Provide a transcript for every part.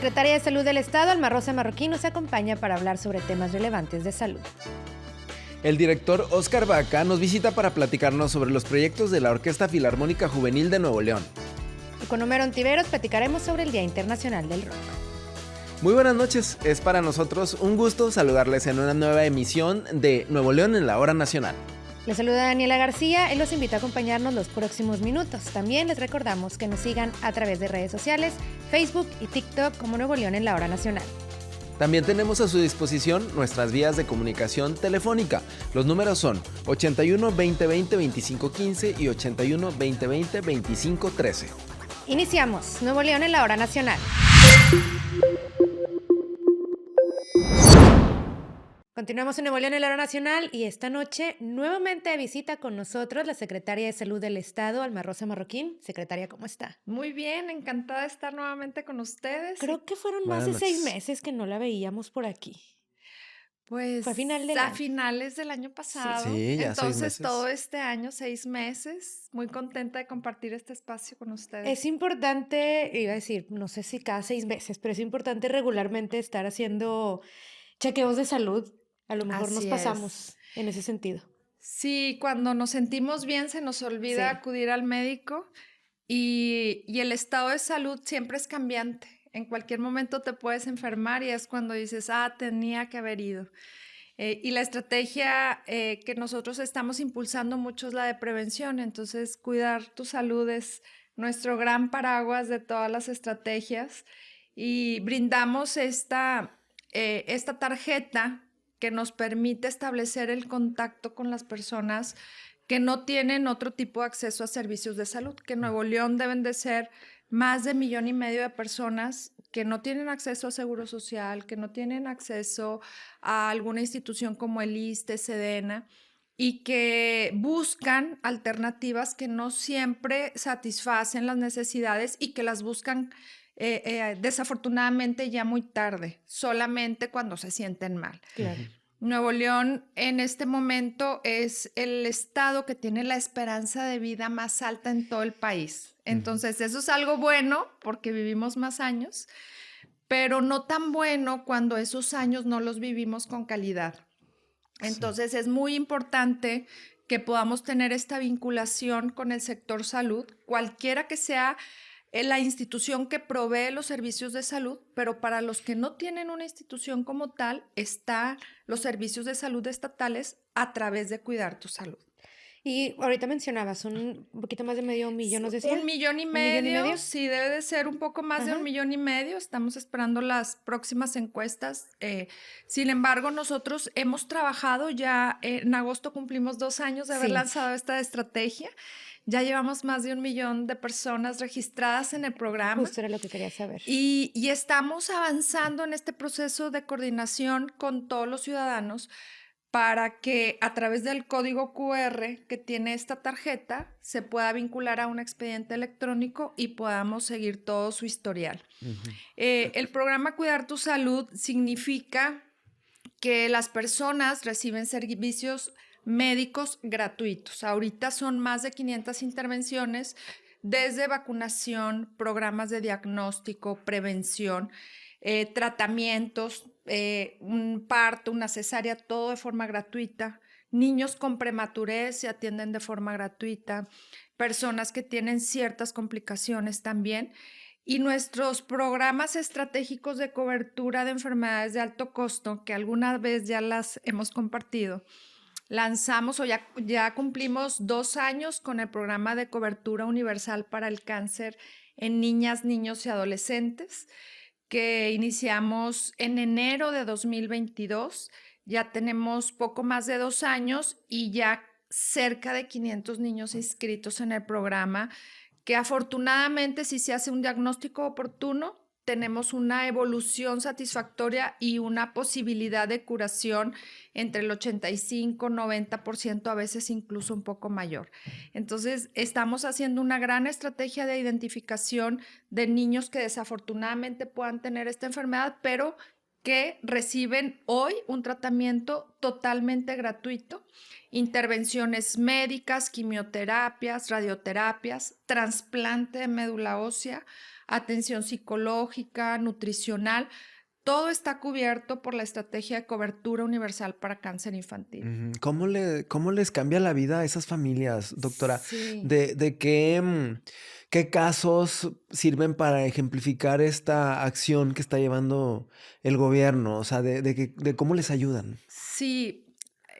secretaria de Salud del Estado, Alma Rosa Marroquín, nos acompaña para hablar sobre temas relevantes de salud. El director Óscar Baca nos visita para platicarnos sobre los proyectos de la Orquesta Filarmónica Juvenil de Nuevo León. Y con Homero Ontiveros platicaremos sobre el Día Internacional del Rock. Muy buenas noches, es para nosotros un gusto saludarles en una nueva emisión de Nuevo León en la Hora Nacional. Les saluda Daniela García y los invito a acompañarnos los próximos minutos. También les recordamos que nos sigan a través de redes sociales, Facebook y TikTok como Nuevo León en la Hora Nacional. También tenemos a su disposición nuestras vías de comunicación telefónica. Los números son 81 2020 2515 y 81 2020 2513. Iniciamos Nuevo León en la Hora Nacional. Continuamos en Nuevo León en la Hora Nacional y esta noche nuevamente de visita con nosotros la secretaria de Salud del Estado, Alma Rosa Marroquín. Secretaria, ¿cómo está? Muy bien, encantada de estar nuevamente con ustedes. Creo que fueron más de 6 meses que no la veíamos por aquí. Pues fue a finales del año pasado. Sí, ya 6 Entonces meses. todo este año, 6 meses. Muy contenta de compartir este espacio con ustedes. Es importante, iba a decir, no sé si cada 6 meses, pero es importante regularmente estar haciendo chequeos de salud. A lo mejor nos pasamos en ese sentido. Sí, cuando nos sentimos bien se nos olvida acudir al médico y el estado de salud siempre es cambiante. En cualquier momento te puedes enfermar y es cuando dices, tenía que haber ido. Y la estrategia que nosotros estamos impulsando mucho es la de prevención. Entonces, cuidar tu salud es nuestro gran paraguas de todas las estrategias y brindamos esta tarjeta que nos permite establecer el contacto con las personas que no tienen otro tipo de acceso a servicios de salud, que en Nuevo León deben de ser más de 1,5 millones de personas que no tienen acceso a Seguro Social, que no tienen acceso a alguna institución como el ISSSTE, SEDENA, y que buscan alternativas que no siempre satisfacen las necesidades y que las buscan desafortunadamente ya muy tarde, solamente cuando se sienten mal. Claro. Nuevo León en este momento es el estado que tiene la esperanza de vida más alta en todo el país. Entonces, eso es algo bueno porque vivimos más años, pero no tan bueno cuando esos años no los vivimos con calidad. Entonces, es muy importante que podamos tener esta vinculación con el sector salud, cualquiera que sea la institución que provee los servicios de salud, pero para los que no tienen una institución como tal, están los servicios de salud estatales a través de Cuidar tu Salud. Y ahorita mencionabas un poquito más de 500,000, ¿nos decía? 1,5 millones, sí, debe de ser un poco más de 1,5 millones. Estamos esperando las próximas encuestas. Sin embargo, nosotros hemos trabajado ya, en agosto cumplimos 2 años de haber lanzado esta estrategia. Ya llevamos más de 1 millón de personas registradas en el programa. Justo era lo que quería saber. Y estamos avanzando en este proceso de coordinación con todos los ciudadanos para que a través del código QR que tiene esta tarjeta se pueda vincular a un expediente electrónico y podamos seguir todo su historial. El programa Cuidar tu Salud significa que las personas reciben servicios médicos gratuitos. Ahorita son más de 500 intervenciones, desde vacunación, programas de diagnóstico, prevención, tratamientos, un parto, una cesárea, todo de forma gratuita. Niños con prematurez se atienden de forma gratuita, personas que tienen ciertas complicaciones también. Y nuestros programas estratégicos de cobertura de enfermedades de alto costo, que alguna vez ya las hemos compartido, lanzamos o ya cumplimos 2 años con el programa de cobertura universal para el cáncer en niñas, niños y adolescentes, que iniciamos en enero de 2022. Ya tenemos poco más de 2 años y ya cerca de 500 niños inscritos en el programa, que afortunadamente, si se hace un diagnóstico oportuno, tenemos una evolución satisfactoria y una posibilidad de curación entre el 85-90%, a veces incluso un poco mayor. Entonces, estamos haciendo una gran estrategia de identificación de niños que desafortunadamente puedan tener esta enfermedad, pero que reciben hoy un tratamiento totalmente gratuito, intervenciones médicas, quimioterapias, radioterapias, trasplante de médula ósea, atención psicológica, nutricional. Todo está cubierto por la estrategia de cobertura universal para cáncer infantil. ¿Cómo les cambia la vida a esas familias, doctora? Sí. ¿De qué casos sirven para ejemplificar esta acción que está llevando el gobierno? O sea, de cómo les ayudan. Sí,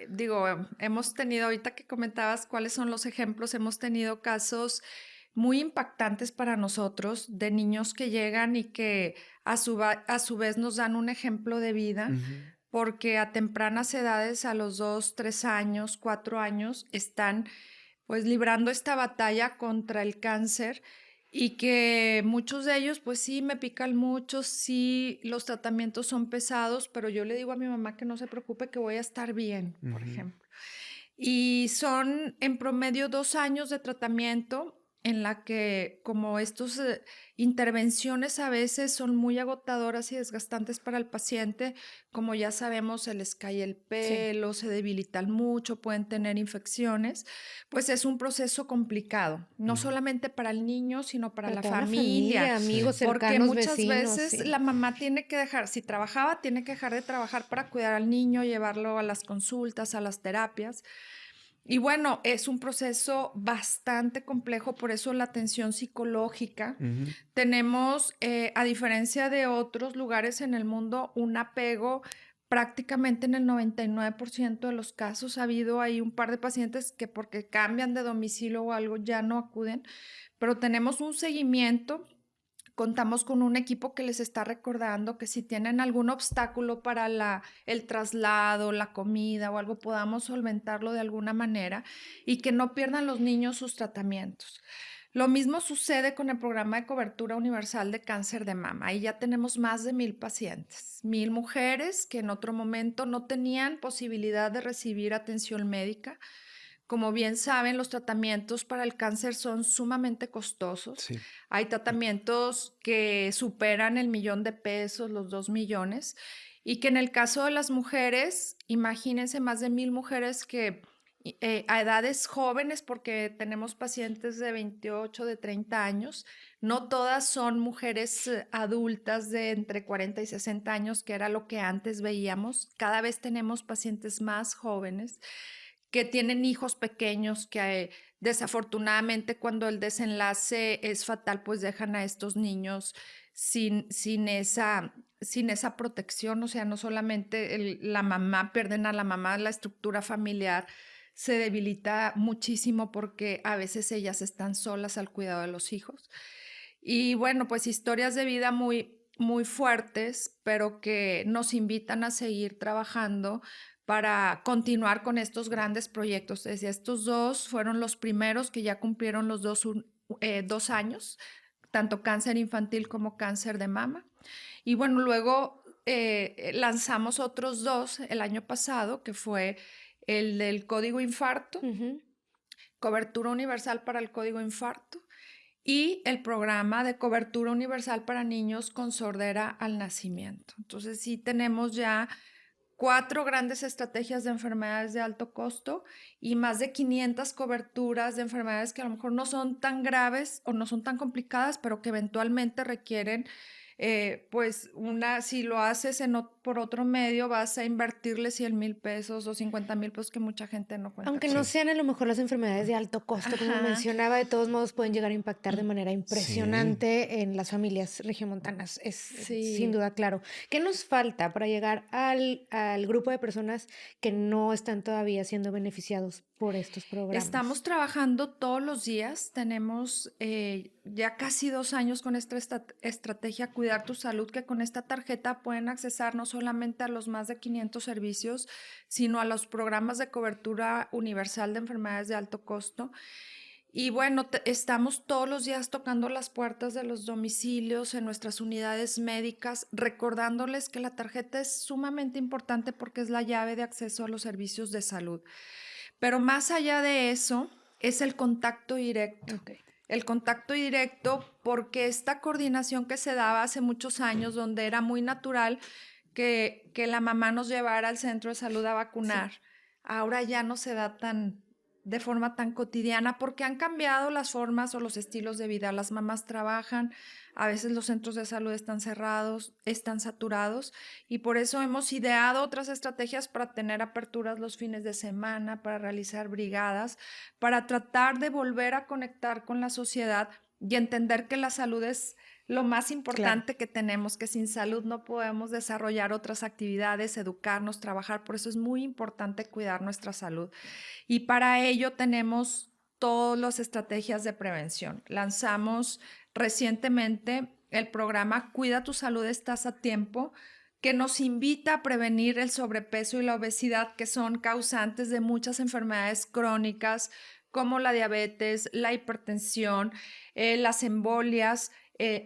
digo, hemos tenido, ahorita que comentabas cuáles son los ejemplos, hemos tenido casos muy impactantes para nosotros de niños que llegan y que a su vez nos dan un ejemplo de vida, Ujú. porque a tempranas edades, a los 2, 3 años, 4 años, están pues librando esta batalla contra el cáncer y que muchos de ellos pues sí me pican mucho, sí los tratamientos son pesados, pero yo le digo a mi mamá que no se preocupe, que voy a estar bien, por Ujú. ejemplo. Y son en promedio 2 años de tratamiento en la que como estos intervenciones a veces son muy agotadoras y desgastantes para el paciente, como ya sabemos, se les cae el Sí. pelo, se debilitan mucho, pueden tener infecciones, pues es un proceso complicado, no Ujú. solamente para el niño, sino para Para la toda la familia, familia, Sí. amigos porque cercanos, muchas vecinos, veces sí. la mamá tiene que dejar, si trabajaba, tiene que dejar de trabajar para cuidar al niño, llevarlo a las consultas, a las terapias. Y bueno, es un proceso bastante complejo, por eso la atención psicológica. Ujú. Tenemos, a diferencia de otros lugares en el mundo, un apego prácticamente en el 99% de los casos. Ha habido ahí un par de pacientes que porque cambian de domicilio o algo ya no acuden, pero tenemos un seguimiento. Contamos con un equipo que les está recordando que si tienen algún obstáculo para el traslado, la comida o algo, podamos solventarlo de alguna manera y que no pierdan los niños sus tratamientos. Lo mismo sucede con el programa de cobertura universal de cáncer de mama. Ahí ya tenemos más de 1,000 pacientes, 1,000 mujeres que en otro momento no tenían posibilidad de recibir atención médica. Como bien saben, los tratamientos para el cáncer son sumamente costosos. Sí. Hay tratamientos que superan el 1,000,000 de pesos, los 2,000,000, y que en el caso de las mujeres, imagínense más de 1,000 mujeres que a edades jóvenes, porque tenemos pacientes de 28, de 30 años, no todas son mujeres adultas de entre 40 y 60 años, que era lo que antes veíamos. Cada vez tenemos pacientes más jóvenes que tienen hijos pequeños que desafortunadamente cuando el desenlace es fatal, pues dejan a estos niños sin esa protección, o sea, no solamente la mamá, pierden a la mamá, la estructura familiar se debilita muchísimo porque a veces ellas están solas al cuidado de los hijos. Y bueno, pues historias de vida muy, muy fuertes, pero que nos invitan a seguir trabajando para continuar con estos grandes proyectos. Decía, estos dos fueron los primeros que ya cumplieron los 2 años, tanto cáncer infantil como cáncer de mama. Y bueno, luego lanzamos otros dos el año pasado, que fue el del código infarto, Ujú. cobertura universal para el código infarto, y el programa de cobertura universal para niños con sordera al nacimiento. Entonces sí tenemos ya 4 grandes estrategias de enfermedades de alto costo y más de 500 coberturas de enfermedades que a lo mejor no son tan graves o no son tan complicadas, pero que eventualmente requieren, pues, si lo haces por otro medio, vas a invertirle 100,000 pesos o 50,000 pesos que mucha gente no cuenta Aunque con no Sí. eso. sean a lo mejor las enfermedades de alto costo, como Ajá. mencionaba, de todos modos pueden llegar a impactar de manera Sí. impresionante en las familias regiomontanas, es sin Sí. duda claro. ¿Qué nos falta para llegar al grupo de personas que no están todavía siendo beneficiados por estos Estamos programas? trabajando todos los días. Tenemos ya casi 2 años con esta estrategia Cuidar tu Salud, que con esta tarjeta pueden accesar no solamente a los más de 500 servicios, sino a los programas de cobertura universal de enfermedades de alto costo. Y bueno, estamos todos los días tocando las puertas de los domicilios, en nuestras unidades médicas, recordándoles que la tarjeta es sumamente importante porque es la llave de acceso a los servicios de salud. Pero más allá de eso, es el contacto directo. Ok. El contacto directo porque esta coordinación que se daba hace muchos años, donde era muy natural que la mamá nos llevara al centro de salud a vacunar, ahora ya no se da de forma tan cotidiana porque han cambiado las formas o los estilos de vida. Las mamás trabajan, a veces los centros de salud están cerrados, están saturados y por eso hemos ideado otras estrategias para tener aperturas los fines de semana, para realizar brigadas, para tratar de volver a conectar con la sociedad y entender que la salud es lo más importante que tenemos, que sin salud no podemos desarrollar otras actividades, educarnos, trabajar. Por eso es muy importante cuidar nuestra salud. Y para ello tenemos todas las estrategias de prevención. Lanzamos recientemente el programa Cuida tu salud, estás a tiempo, que nos invita a prevenir el sobrepeso y la obesidad, que son causantes de muchas enfermedades crónicas, como la diabetes, la hipertensión, las embolias,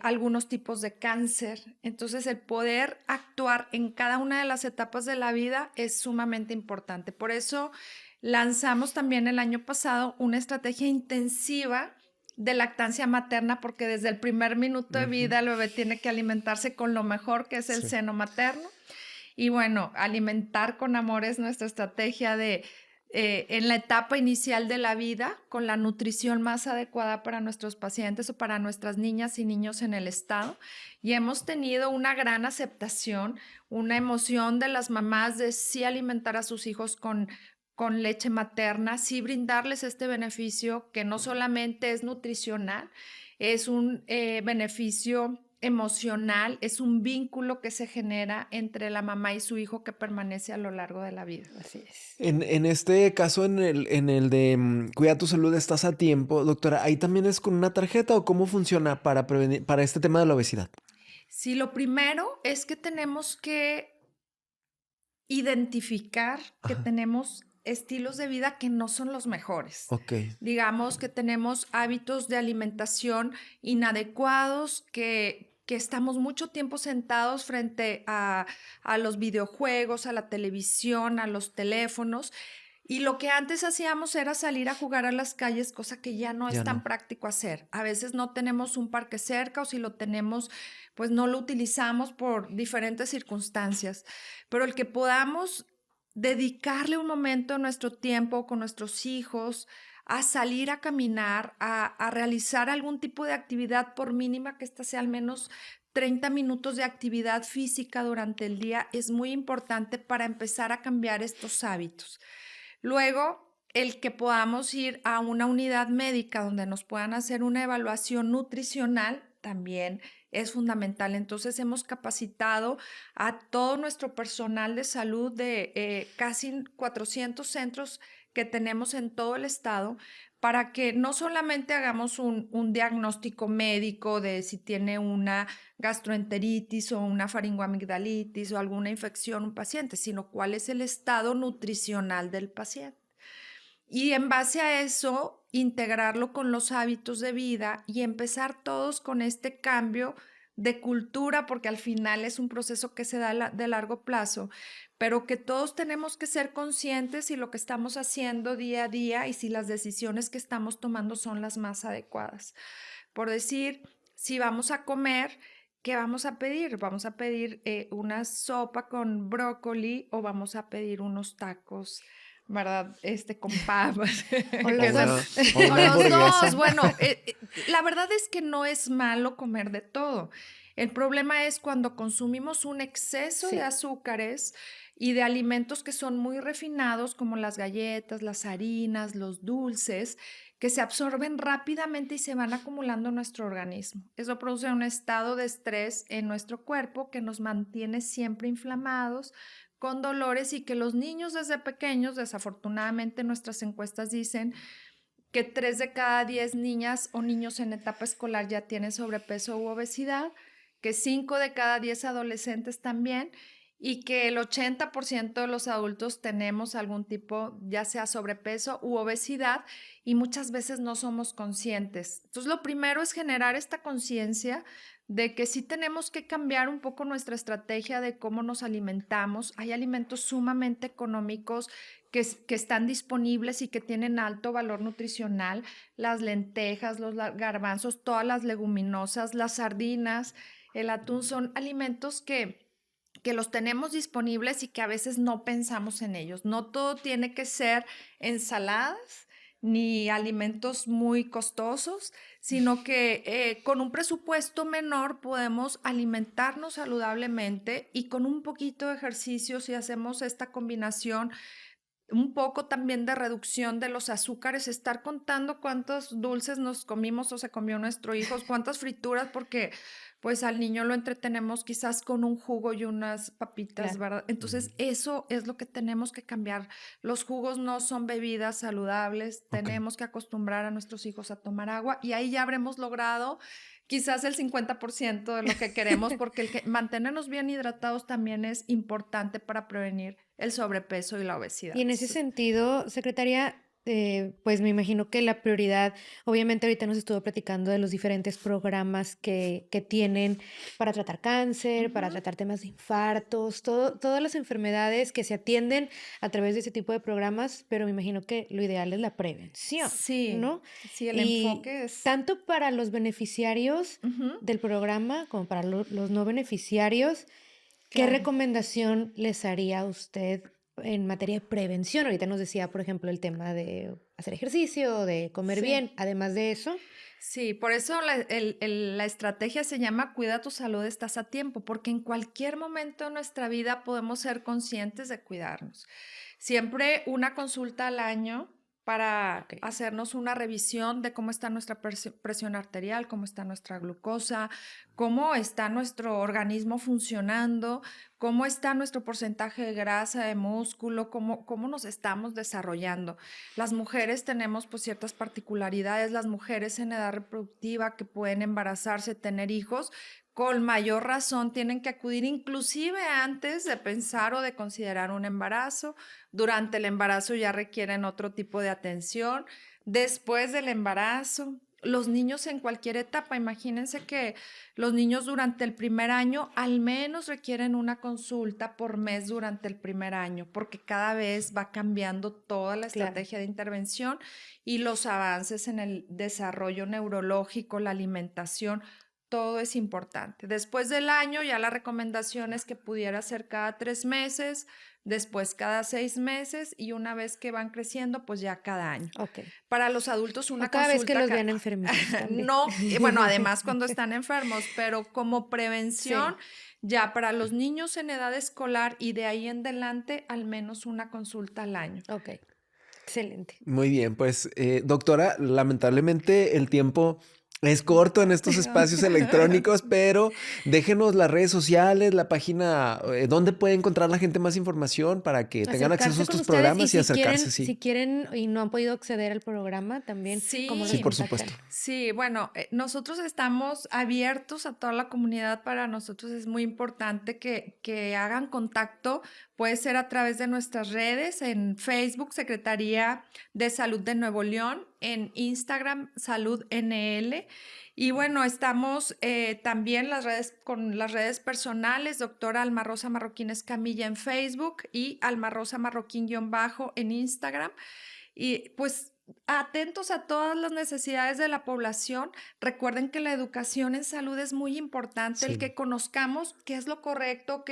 algunos tipos de cáncer. Entonces, el poder actuar en cada una de las etapas de la vida es sumamente importante. Por eso lanzamos también el año pasado una estrategia intensiva de lactancia materna, porque desde el primer minuto de vida el bebé tiene que alimentarse con lo mejor, que es el seno materno. Y bueno, alimentar con amor es nuestra estrategia de en la etapa inicial de la vida, con la nutrición más adecuada para nuestros pacientes o para nuestras niñas y niños en el estado. Y hemos tenido una gran aceptación, una emoción de las mamás de sí alimentar a sus hijos con leche materna, sí brindarles este beneficio que no solamente es nutricional, es un beneficio emocional, es un vínculo que se genera entre la mamá y su hijo que permanece a lo largo de la vida. Así es. En este caso, en el de Cuida tu salud, estás a tiempo, doctora, ¿ahí también es con una tarjeta o cómo funciona para prevenir, para este tema de la obesidad? Sí, lo primero es que tenemos que identificar que tenemos estilos de vida que no son los mejores. Ok. Digamos que tenemos hábitos de alimentación inadecuados, que estamos mucho tiempo sentados frente a los videojuegos, a la televisión, a los teléfonos. Y lo que antes hacíamos era salir a jugar a las calles, cosa que ya no es tan práctico hacer. A veces no tenemos un parque cerca o si lo tenemos, pues no lo utilizamos por diferentes circunstancias. Pero el que podamos dedicarle un momento de nuestro tiempo con nuestros hijos a salir a caminar, a realizar algún tipo de actividad, por mínima que ésta sea al menos 30 minutos de actividad física durante el día, es muy importante para empezar a cambiar estos hábitos. Luego, el que podamos ir a una unidad médica donde nos puedan hacer una evaluación nutricional también es fundamental. Entonces, hemos capacitado a todo nuestro personal de salud de casi 400 centros que tenemos en todo el estado para que no solamente hagamos un diagnóstico médico de si tiene una gastroenteritis o una faringoamigdalitis o alguna infección un paciente, sino cuál es el estado nutricional del paciente. Y en base a eso, integrarlo con los hábitos de vida y empezar todos con este cambio de cultura, porque al final es un proceso que se da de largo plazo, pero que todos tenemos que ser conscientes si lo que estamos haciendo día a día y si las decisiones que estamos tomando son las más adecuadas. Por decir, si vamos a comer, ¿qué vamos a pedir? ¿Vamos a pedir una sopa con brócoli o vamos a pedir unos tacos, verdad? Con papas. O los dos. O los dos. Bueno, la verdad es que no es malo comer de todo. El problema es cuando consumimos un exceso de azúcares y de alimentos que son muy refinados, como las galletas, las harinas, los dulces, que se absorben rápidamente y se van acumulando en nuestro organismo. Eso produce un estado de estrés en nuestro cuerpo que nos mantiene siempre inflamados, con dolores, y que los niños desde pequeños, desafortunadamente nuestras encuestas dicen que 3 de cada 10 niñas o niños en etapa escolar ya tienen sobrepeso u obesidad, que 5 de cada 10 adolescentes también, y que el 80% de los adultos tenemos algún tipo, ya sea sobrepeso u obesidad, y muchas veces no somos conscientes. Entonces, lo primero es generar esta conciencia de que sí tenemos que cambiar un poco nuestra estrategia de cómo nos alimentamos. Hay alimentos sumamente económicos que están disponibles y que tienen alto valor nutricional: las lentejas, los garbanzos, todas las leguminosas, las sardinas, el atún, son alimentos que que los tenemos disponibles y que a veces no pensamos en ellos. No todo tiene que ser ensaladas ni alimentos muy costosos, sino que con un presupuesto menor podemos alimentarnos saludablemente y con un poquito de ejercicio, si hacemos esta combinación, un poco también de reducción de los azúcares, estar contando cuántos dulces nos comimos o se comió nuestro hijo, cuántas frituras, porque pues al niño lo entretenemos quizás con un jugo y unas papitas, Claro. ¿verdad? Entonces eso es lo que tenemos que cambiar. Los jugos no son bebidas saludables, tenemos que acostumbrar a nuestros hijos a tomar agua y ahí ya habremos logrado quizás el 50% de lo que queremos, porque mantenernos bien hidratados también es importante para prevenir el sobrepeso y la obesidad. Y en ese sentido, secretaria, pues me imagino que la prioridad, obviamente ahorita nos estuvo platicando de los diferentes programas que tienen para tratar cáncer, para tratar temas de infartos, todas las enfermedades que se atienden a través de ese tipo de programas, pero me imagino que lo ideal es la prevención, Sí, ¿no? sí, el Y enfoque es... tanto para los beneficiarios del programa como para los no beneficiarios, ¿qué Claro. recomendación les haría a usted en materia de prevención? Ahorita nos decía, por ejemplo, el tema de hacer ejercicio, de comer Sí. bien. Además de eso, Sí, por eso la estrategia se llama Cuida tu salud, estás a tiempo, porque en cualquier momento de nuestra vida podemos ser conscientes de cuidarnos. Siempre una consulta al año para Ok. hacernos una revisión de cómo está nuestra presión arterial, cómo está nuestra glucosa, cómo está nuestro organismo funcionando, cómo está nuestro porcentaje de grasa, de músculo, cómo nos estamos desarrollando. Las mujeres tenemos pues ciertas particularidades, las mujeres en edad reproductiva que pueden embarazarse, tener hijos, con mayor razón tienen que acudir inclusive antes de pensar o de considerar un embarazo. Durante el embarazo ya requieren otro tipo de atención. Después del embarazo, los niños en cualquier etapa, imagínense que los niños durante el primer año al menos requieren una consulta por mes durante el primer año, porque cada vez va cambiando toda la estrategia de intervención y los avances en el desarrollo neurológico, la alimentación, todo es importante. Después del año ya la recomendación es que pudiera ser cada 3 meses, después cada 6 meses y una vez que van creciendo, pues ya cada año. Ok. Para los adultos una O cada vez que consulta los vean enfermitos también. no, bueno, además cuando están enfermos, pero como prevención, ya para los niños en edad escolar y de ahí en adelante, al menos una consulta al año. Ok. Excelente. Muy bien, pues doctora, lamentablemente el tiempo es corto en estos espacios electrónicos, pero déjenos las redes sociales, la página, ¿dónde puede encontrar la gente más información para que tengan acceso a estos programas y acercarse? Si quieren y no han podido acceder al programa, también cómo los Sí, por contactan. supuesto. Sí, bueno, nosotros estamos abiertos a toda la comunidad. Para nosotros es muy importante que hagan contacto. Puede ser a través de nuestras redes, en Facebook, Secretaría de Salud de Nuevo León, en Instagram, Salud NL. Y bueno, estamos también con las redes personales, doctora Alma Rosa Marroquín Escamilla en Facebook y Alma Rosa Marroquín_ en Instagram. Y pues atentos a todas las necesidades de la población. Recuerden que la educación en salud es muy importante, el que conozcamos qué es lo correcto,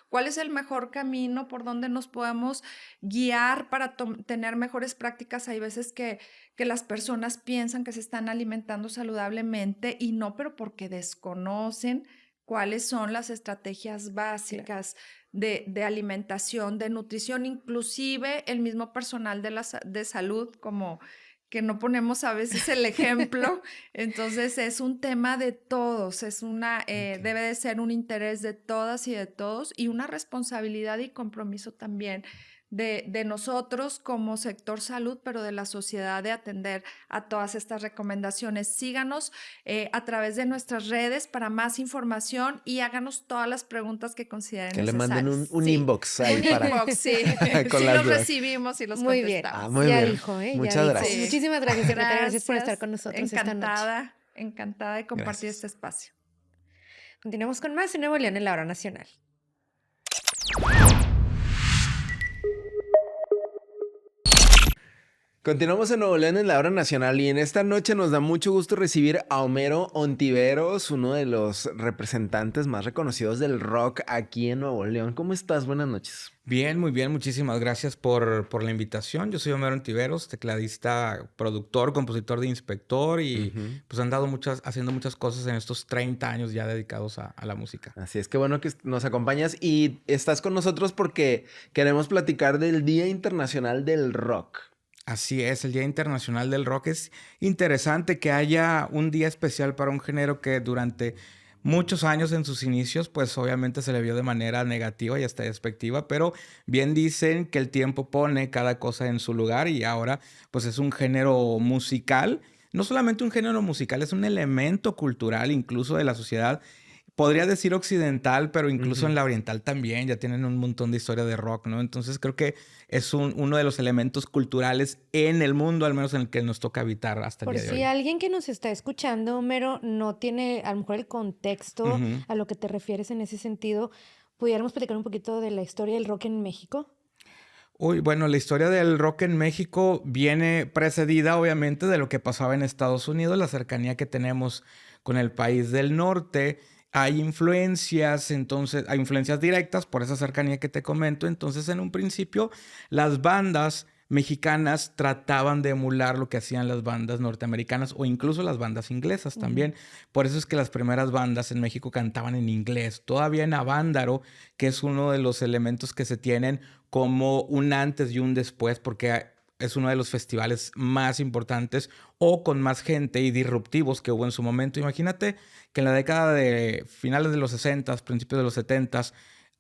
cuál es el mejor camino, por donde nos podemos guiar para tener mejores prácticas. Hay veces que las personas piensan que se están alimentando saludablemente y no, pero porque desconocen cuáles son las estrategias básicas de alimentación, de nutrición, inclusive el mismo personal de salud, como que no ponemos a veces el ejemplo. Entonces es un tema de todos, debe de ser un interés de todas y de todos y una responsabilidad y compromiso también de nosotros como sector salud, pero de la sociedad, de atender a todas estas recomendaciones. Síganos a través de nuestras redes para más información y háganos todas las preguntas que consideren Que le necesarias. manden un inbox ahí para... Inbox, sí. con Sí las los dudas. recibimos y los Muy contestamos. Muy ya bien. dijo, ¿eh? Muchas ya dijo. gracias. Muchísimas gracias, secretaria. Gracias por estar con nosotros Encantada, esta noche. encantada de compartir Gracias. este espacio. Continuamos con más en Nuevo León en la Hora Nacional. Continuamos en Nuevo León en la hora nacional y en esta noche nos da mucho gusto recibir a Homero Ontiveros, uno de los representantes más reconocidos del rock aquí en Nuevo León. ¿Cómo estás? Buenas noches. Bien, muy bien. Muchísimas gracias por la invitación. Yo soy Homero Ontiveros, tecladista, productor, compositor de Inspector y Ujú. pues han dado haciendo muchas cosas en estos 30 años ya dedicados a la música. Así es que bueno que nos acompañas y estás con nosotros porque queremos platicar del Día Internacional del Rock. Así es, el Día Internacional del Rock. Es interesante que haya un día especial para un género que durante muchos años en sus inicios, pues obviamente se le vio de manera negativa y hasta despectiva, pero bien dicen que el tiempo pone cada cosa en su lugar y ahora pues es un género musical. No solamente un género musical, es un elemento cultural incluso de la sociedad. Podría decir occidental, pero incluso en Ujú. la oriental también ya tienen un montón de historia de rock, ¿no? Entonces creo que es uno de los elementos culturales en el mundo, al menos en el que nos toca habitar hasta el Por día de si hoy. alguien que nos está escuchando, Homero, no tiene a lo mejor el contexto Ujú. a lo que te refieres en ese sentido, ¿pudiéramos platicar un poquito de la historia del rock en México? Uy, bueno, la historia del rock en México viene precedida, obviamente, de lo que pasaba en Estados Unidos, la cercanía que tenemos con el país del norte. Hay influencias, entonces, hay influencias directas por esa cercanía que te comento. Entonces, en un principio, las bandas mexicanas trataban de emular lo que hacían las bandas norteamericanas o incluso las bandas inglesas Ujú. también. Por eso es que las primeras bandas en México cantaban en inglés. Todavía en Avándaro, que es uno de los elementos que se tienen como un antes y un después, porque es uno de los festivales más importantes o con más gente y disruptivos que hubo en su momento. Imagínate que en la década de finales de los 60, principios de los 70,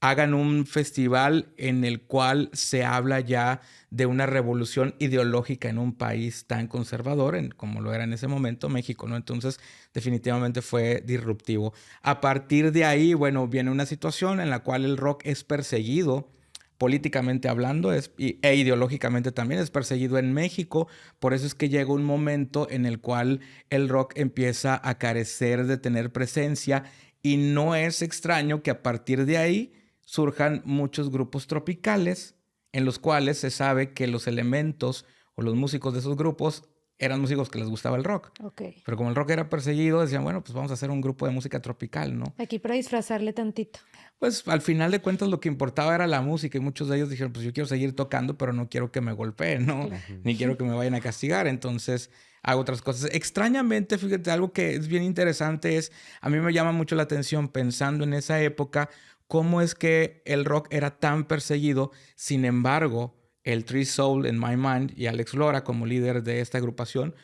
hagan un festival en el cual se habla ya de una revolución ideológica en un país tan conservador como lo era en ese momento México, ¿no? Entonces, definitivamente fue disruptivo. A partir de ahí, bueno, viene una situación en la cual el rock es perseguido políticamente hablando e ideológicamente también es perseguido en México. Por eso es que llega un momento en el cual el rock empieza a carecer de tener presencia y no es extraño que a partir de ahí surjan muchos grupos tropicales en los cuales se sabe que los elementos o los músicos de esos grupos eran músicos que les gustaba el rock. Ok. Pero como el rock era perseguido, decían, bueno, pues vamos a hacer un grupo de música tropical, ¿no? Aquí para disfrazarle tantito. Pues al final de cuentas lo que importaba era la música y muchos de ellos dijeron, pues yo quiero seguir tocando, pero no quiero que me golpeen, ¿no? Claro. Ujú. Ni quiero que me vayan a castigar, entonces hago otras cosas. Extrañamente, fíjate, algo que es bien interesante es, a mí me llama mucho la atención pensando en esa época, cómo es que el rock era tan perseguido, sin embargo, el Tree Soul en My Mind y Alex Lora como líder de esta agrupación,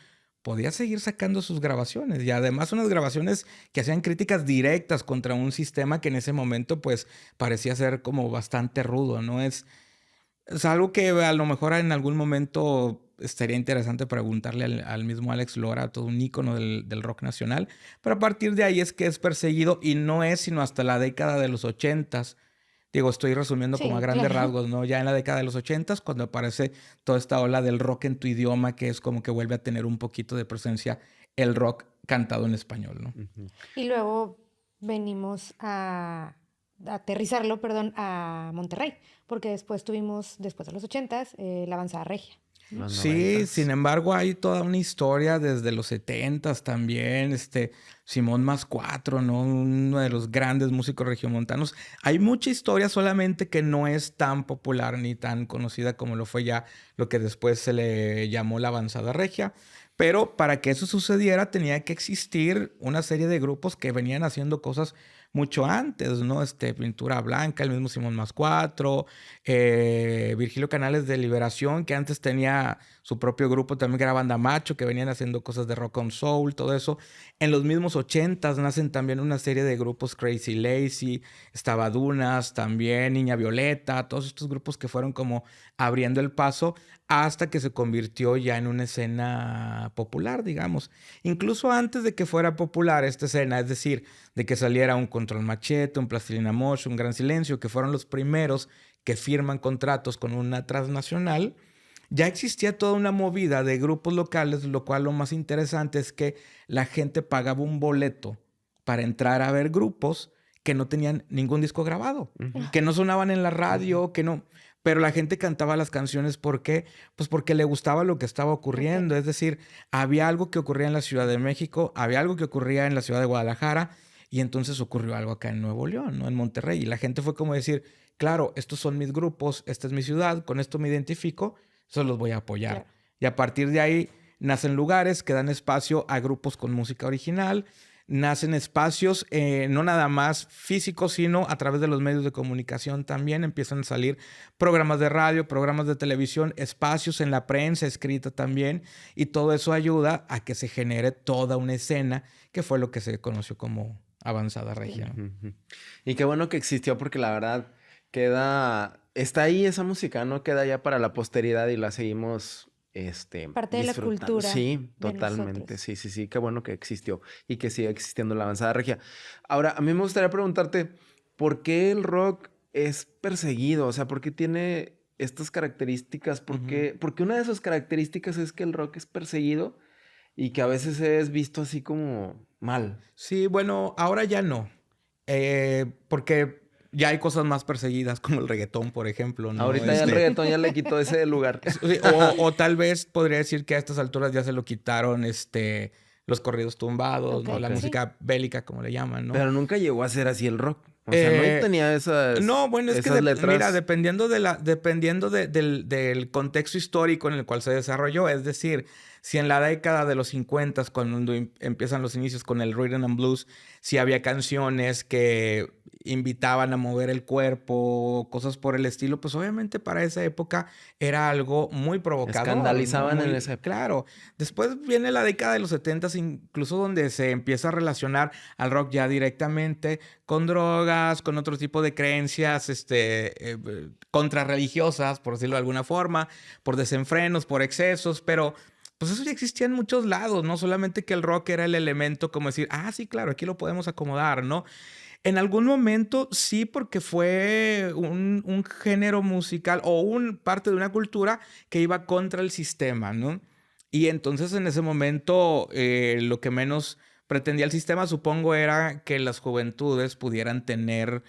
podía seguir sacando sus grabaciones y además unas grabaciones que hacían críticas directas contra un sistema que en ese momento pues parecía ser como bastante rudo, ¿no? Es algo que a lo mejor en algún momento estaría interesante preguntarle al mismo Alex Lora, todo un ícono del rock nacional, pero a partir de ahí es que es perseguido y no es sino hasta la década de los 80. Digo, estoy resumiendo como a Sí, grandes claro. rasgos, ¿no? Ya en la década de los 80, cuando aparece toda esta ola del rock en tu idioma, que es como que vuelve a tener un poquito de presencia el rock cantado en español, ¿no? Ujú. Y luego venimos a aterrizarlo, perdón, a Monterrey, porque después tuvimos, después de los 80s, la avanzada regia, ¿no? Los Sí, sin 90s. embargo, hay toda una historia desde los 70 también, Simón Más Cuatro, ¿no? Uno de los grandes músicos regiomontanos. Hay mucha historia, solamente que no es tan popular ni tan conocida como lo fue ya lo que después se le llamó la avanzada regia. Pero para que eso sucediera tenía que existir una serie de grupos que venían haciendo cosas mucho antes, ¿no? Pintura Blanca, el mismo Simón Más Cuatro, Virgilio Canales de Liberación, que antes tenía su propio grupo también, que era Banda Macho, que venían haciendo cosas de rock and soul, todo eso. En los mismos 80s nacen también una serie de grupos, Crazy Lazy, estaba Dunas también, Niña Violeta, todos estos grupos que fueron como abriendo el paso hasta que se convirtió ya en una escena popular, digamos. Incluso antes de que fuera popular esta escena, es decir, de que saliera un Control Machete, un Plastilina Mosh, un Gran Silencio, que fueron los primeros que firman contratos con una transnacional, ya existía toda una movida de grupos locales, lo cual lo más interesante es que la gente pagaba un boleto para entrar a ver grupos que no tenían ningún disco grabado, Ujú. que no sonaban en la Ujú. radio, que no. pero la gente cantaba las canciones, ¿por qué? Pues porque le gustaba lo que estaba ocurriendo. Es decir, había algo que ocurría en la Ciudad de México, había algo que ocurría en la Ciudad de Guadalajara, y entonces ocurrió algo acá en Nuevo León, ¿no? En Monterrey. Y la gente fue como decir, claro, estos son mis grupos, esta es mi ciudad, con esto me identifico, eso los voy a apoyar. Claro. Y a partir de ahí nacen lugares que dan espacio a grupos con música original, nacen espacios no nada más físicos, sino a través de los medios de comunicación también empiezan a salir programas de radio, programas de televisión, espacios en la prensa escrita también, y todo eso ayuda a que se genere toda una escena que fue lo que se conoció como avanzada regia. Ujú. Y qué bueno que existió porque la verdad está ahí esa música, ¿no? Queda ya para la posteridad y la seguimos, Parte de la disfrutando. cultura Sí, de totalmente. nosotros. Sí, sí, sí. Qué bueno que existió y que sigue existiendo la avanzada regia. Ahora, a mí me gustaría preguntarte, ¿por qué el rock es perseguido? O sea, ¿por qué tiene estas características? Porque una de sus características es que el rock es perseguido y que a veces es visto así como mal. Sí, bueno, ahora ya no. Porque ya hay cosas más perseguidas, como el reggaetón, por ejemplo, ¿no? Ahorita ya el reggaetón ya le quitó ese lugar. Sí, o tal vez podría decir que a estas alturas ya se lo quitaron los corridos tumbados, ¿no? Ok, La Ok. sí. música bélica, como le llaman, ¿no? Pero nunca llegó a ser así el rock. O sea, no Eh, tenía no, bueno, es que esas mira, letras. dependiendo del contexto histórico en el cual se desarrolló, es decir, si en la década de los 50, cuando empiezan los inicios con el rhythm and blues, si había canciones que invitaban a mover el cuerpo, cosas por el estilo, pues obviamente para esa época era algo muy provocador, ¿no? Escandalizaban en esa época. Claro. Después viene la década de los 70, incluso donde se empieza a relacionar al rock ya directamente con drogas, con otro tipo de creencias contrarreligiosas, por decirlo de alguna forma, por desenfrenos, por excesos, pero pues eso ya existía en muchos lados, no solamente que el rock era el elemento como decir, ah, sí, claro, aquí lo podemos acomodar, ¿no? En algún momento sí, porque fue un género musical o parte de una cultura que iba contra el sistema, ¿no? Y entonces en ese momento lo que menos pretendía el sistema, supongo, era que las juventudes pudieran tener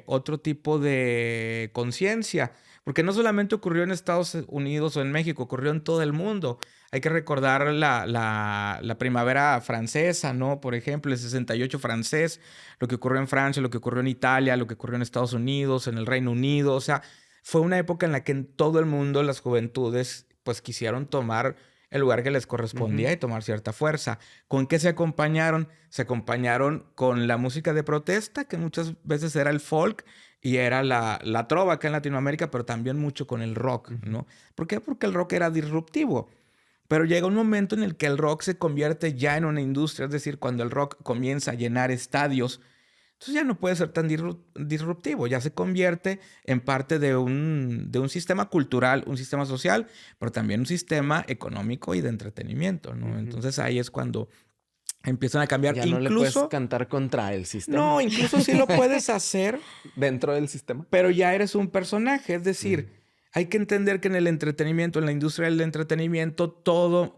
otro tipo de conciencia. Porque no solamente ocurrió en Estados Unidos o en México, ocurrió en todo el mundo. Hay que recordar la primavera francesa, ¿no? Por ejemplo, el 68 francés, lo que ocurrió en Francia, lo que ocurrió en Italia, lo que ocurrió en Estados Unidos, en el Reino Unido. O sea, fue una época en la que en todo el mundo las juventudes pues quisieron tomar el lugar que les correspondía Ujú. y tomar cierta fuerza. ¿Con qué se acompañaron? Se acompañaron con la música de protesta, que muchas veces era el folk y era la trova acá en Latinoamérica, pero también mucho con el rock, Ujú. ¿no? ¿Por qué? Porque el rock era disruptivo. Pero llega un momento en el que el rock se convierte ya en una industria, es decir, cuando el rock comienza a llenar estadios, entonces ya no puede ser tan disruptivo, ya se convierte en parte de un sistema cultural, un sistema social, pero también un sistema económico y de entretenimiento, ¿no? Ujú. Entonces ahí es cuando empiezan a cambiar. Ya no le puedes Incluso, cantar contra el sistema. no, incluso sí lo puedes hacer, Dentro del sistema. pero ya eres un personaje. Es Mm. decir, hay que entender que en el entretenimiento, en la industria del entretenimiento, todos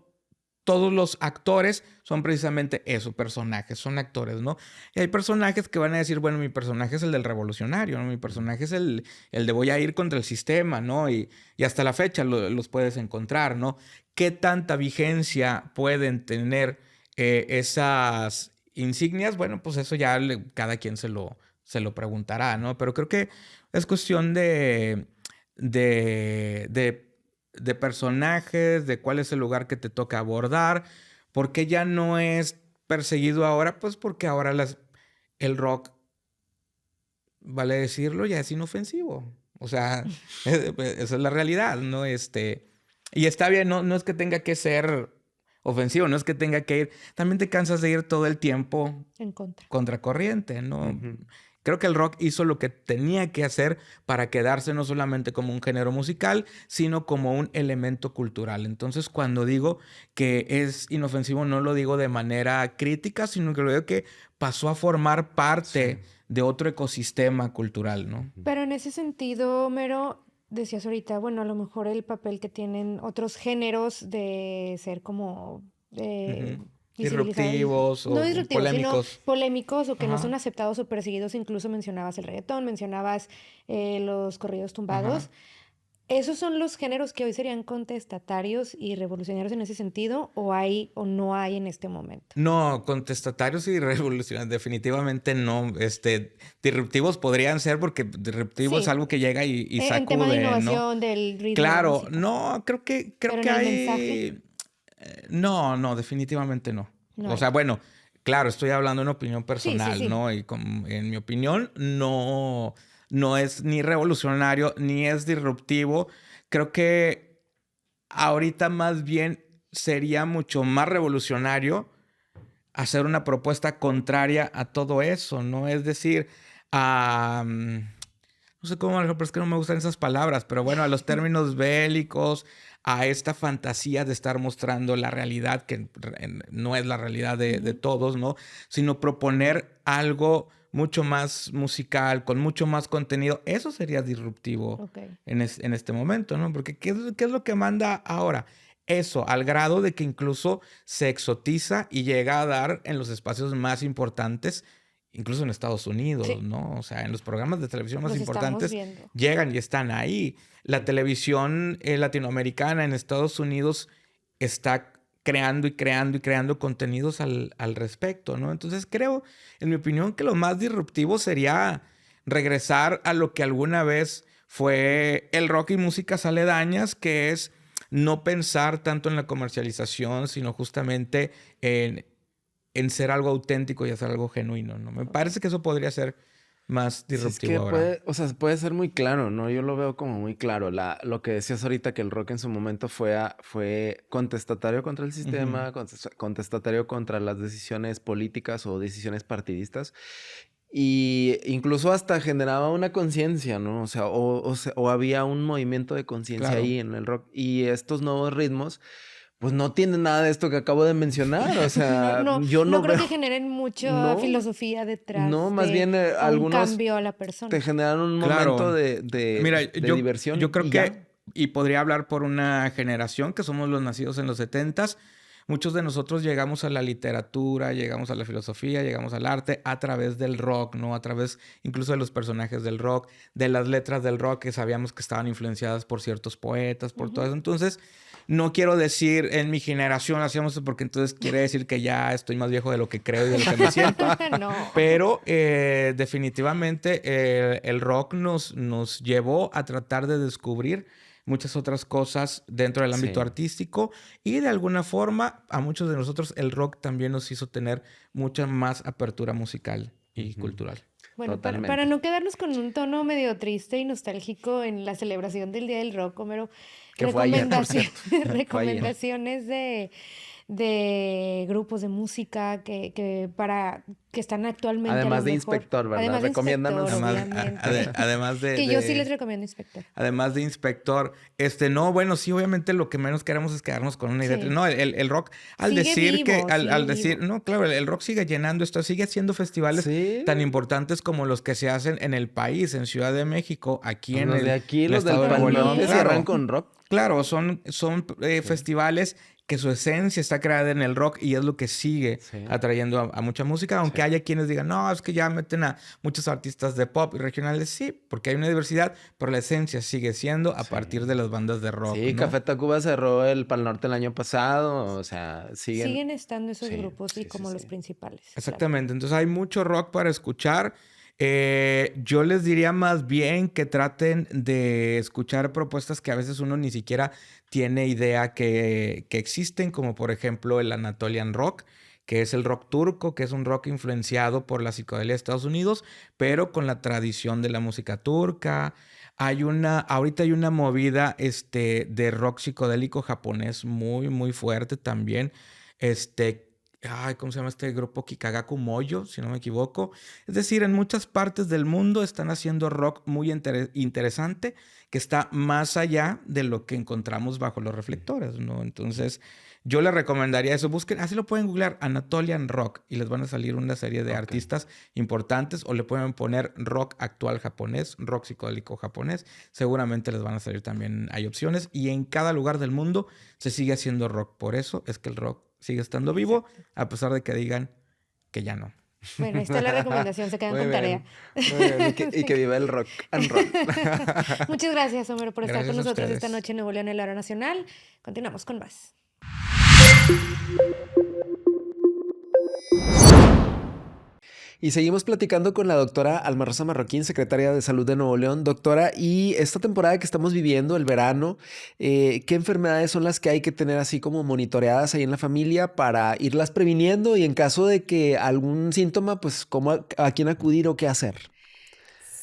los actores son precisamente eso, personajes, son actores, ¿no? Y hay personajes que van a decir, bueno, mi personaje es el del revolucionario, ¿no? Mi personaje es el de voy a ir contra el sistema, ¿no? Y hasta la fecha los puedes encontrar, ¿no? ¿Qué tanta vigencia pueden tener esas insignias? Bueno, pues eso ya cada quien se lo preguntará, ¿no? Pero creo que es cuestión de personajes, de cuál es el lugar que te toca abordar, porque ya no es perseguido ahora, pues porque ahora el rock, vale decirlo, ya es inofensivo. O sea, esa es la realidad, ¿no? Y está bien, no es que tenga que ser ofensivo, no es que tenga que ir, también te cansas de ir todo el tiempo En contra. contracorriente, ¿no? Ujú. Creo que el rock hizo lo que tenía que hacer para quedarse no solamente como un género musical, sino como un elemento cultural. Entonces, cuando digo que es inofensivo, no lo digo de manera crítica, sino que lo digo que pasó a formar parte de otro ecosistema cultural, ¿no? Pero en ese sentido, Homero, decías ahorita, bueno, a lo mejor el papel que tienen otros géneros de ser como Ujú. visibilizar disruptivos no o disruptivos, polémicos. sino polémicos o que no Ajá. son aceptados o perseguidos. Incluso mencionabas el reggaetón, mencionabas los corridos tumbados. Ajá. ¿Esos son los géneros que hoy serían contestatarios y revolucionarios en ese sentido o hay o no hay en este momento? No, contestatarios y revolucionarios, definitivamente no. Disruptivos podrían ser porque disruptivo es Sí, algo que llega y en tema de sacude, ¿no? innovación del ritmo de la Claro, música, no, creo pero que en el mensaje hay. No, definitivamente no. no O hay. sea, bueno, claro, estoy hablando de una opinión Sí, sí, personal, sí. ¿no? Y en mi opinión, no es ni revolucionario ni es disruptivo. Creo que ahorita más bien sería mucho más revolucionario hacer una propuesta contraria a todo eso, ¿no? Es decir, no sé cómo manejarlo, pero es que no me gustan esas palabras, pero bueno, a los términos bélicos, a esta fantasía de estar mostrando la realidad, que no es la realidad de Ujú. todos, ¿no? Sino proponer algo mucho más musical, con mucho más contenido. Eso sería disruptivo Ok. en este momento, ¿no? Porque ¿qué es lo que manda ahora? Eso, al grado de que incluso se exotiza y llega a dar en los espacios más importantes, incluso en Estados Unidos, Sí, ¿no? O sea, en los programas de televisión más los estamos importantes viendo. llegan y están ahí. La televisión latinoamericana en Estados Unidos está creando y creando y creando contenidos al respecto, ¿no? Entonces creo, en mi opinión, que lo más disruptivo sería regresar a lo que alguna vez fue el rock y músicas aledañas, que es no pensar tanto en la comercialización, sino justamente en ser algo auténtico y hacer algo genuino, ¿no? Me Ok. parece que eso podría ser más Sí, es disruptivo que ahora. puede, o sea, puede ser muy claro, ¿no? Yo lo veo como muy claro. Lo que decías ahorita, que el rock en su momento fue contestatario contra el Ujú. sistema, contestatario contra las decisiones políticas o decisiones partidistas. Y incluso hasta generaba una conciencia, ¿no? O sea, o había un movimiento de conciencia Claro. ahí en el rock. Y estos nuevos ritmos, pues no tienen nada de esto que acabo de mencionar. O No, sea, no, yo no no creo veo, que generen mucha no, filosofía no, detrás más de bien a un algunos cambio a la te persona. generan un momento Claro. Mira, de yo diversión creo y ya. que, y podría hablar por una generación que somos los nacidos en los 70s, muchos de nosotros llegamos a la literatura, llegamos a la filosofía, llegamos al arte a través del rock, ¿no? A través incluso de los personajes del rock, de las letras del rock que sabíamos que estaban influenciadas por ciertos poetas, por todo Ujú. eso. Entonces, no quiero decir en mi generación hacíamos eso porque entonces quiere decir que ya estoy más viejo de lo que creo y de lo que me siento. No. Pero definitivamente el rock nos llevó a tratar de descubrir muchas otras cosas dentro del ámbito Sí. artístico y de alguna forma a muchos de nosotros el rock también nos hizo tener mucha más apertura musical y Ujú. cultural. Bueno, para Totalmente. no quedarnos con un tono medio triste y nostálgico en la celebración del Día del Rock, Homero, Que fue ayer, por recomendaciones, cierto. Fue ayer. recomendaciones de grupos de música que están actualmente a lo Además de mejor. inspector, ¿verdad? Además de Recomiéndanos. Inspector, Además, obviamente. además Que yo sí les recomiendo Inspector. además de Inspector, no, bueno, sí, obviamente lo que menos queremos es quedarnos con una idea. Sí. No, el rock, al Sigue decir que, vivo, al sigue decir, vivo. no, claro, el rock sigue llenando esto, sigue haciendo festivales Sí. tan importantes como los que se hacen en el país, en Ciudad de México, aquí en Los de aquí, el los del estado de Pal Nuevo León. Norte, También. cierran Claro, con rock. claro, son Sí. festivales que su esencia está creada en el rock y es lo que sigue Sí. atrayendo a mucha música, aunque Sí. haya quienes digan, no, es que ya meten a muchos artistas de pop y regionales, sí, porque hay una diversidad, pero la esencia sigue siendo a partir de Sí. las bandas de rock, Sí, ¿no? Café Tacuba cerró el Pal Norte el año pasado. O sea, Siguen estando esos Sí, grupos y sí, sí, como los sí. principales. Claro. Exactamente, entonces hay mucho rock para escuchar. Yo les diría más bien que traten de escuchar propuestas que a veces uno ni siquiera tiene idea que existen, como por ejemplo el Anatolian Rock, que es el rock turco, que es un rock influenciado por la psicodelia de Estados Unidos, pero con la tradición de la música turca. Ahorita hay una movida de rock psicodélico japonés muy, muy fuerte también. ¿Cómo se llama este grupo? Kikagaku Moyo, si no me equivoco. Es decir, en muchas partes del mundo están haciendo rock muy interesante que está más allá de lo que encontramos bajo los reflectores, ¿no? Entonces, yo les recomendaría eso. Busquen, así lo pueden googlear, Anatolian Rock, y les van a salir una serie de Ok. artistas importantes, o le pueden poner rock actual japonés, rock psicodélico japonés. Seguramente les van a salir también, hay opciones, y en cada lugar del mundo se sigue haciendo rock. Por eso es que el rock sigue estando vivo, Exacto. a pesar de que digan que ya no. Bueno, ahí está la recomendación, se quedan Muy con tarea. bien, muy bien. Y que viva el rock and roll. Muchas gracias, Homero, por estar con Gracias a nosotros esta ustedes. noche en Nuevo León, en la hora nacional. Continuamos con más. Y seguimos platicando con la doctora Alma Rosa Marroquín, secretaria de Salud de Nuevo León. Doctora, y esta temporada que estamos viviendo, el verano, ¿qué enfermedades son las que hay que tener así como monitoreadas ahí en la familia para irlas previniendo? Y en caso de que algún síntoma, pues, ¿a quién acudir o qué hacer?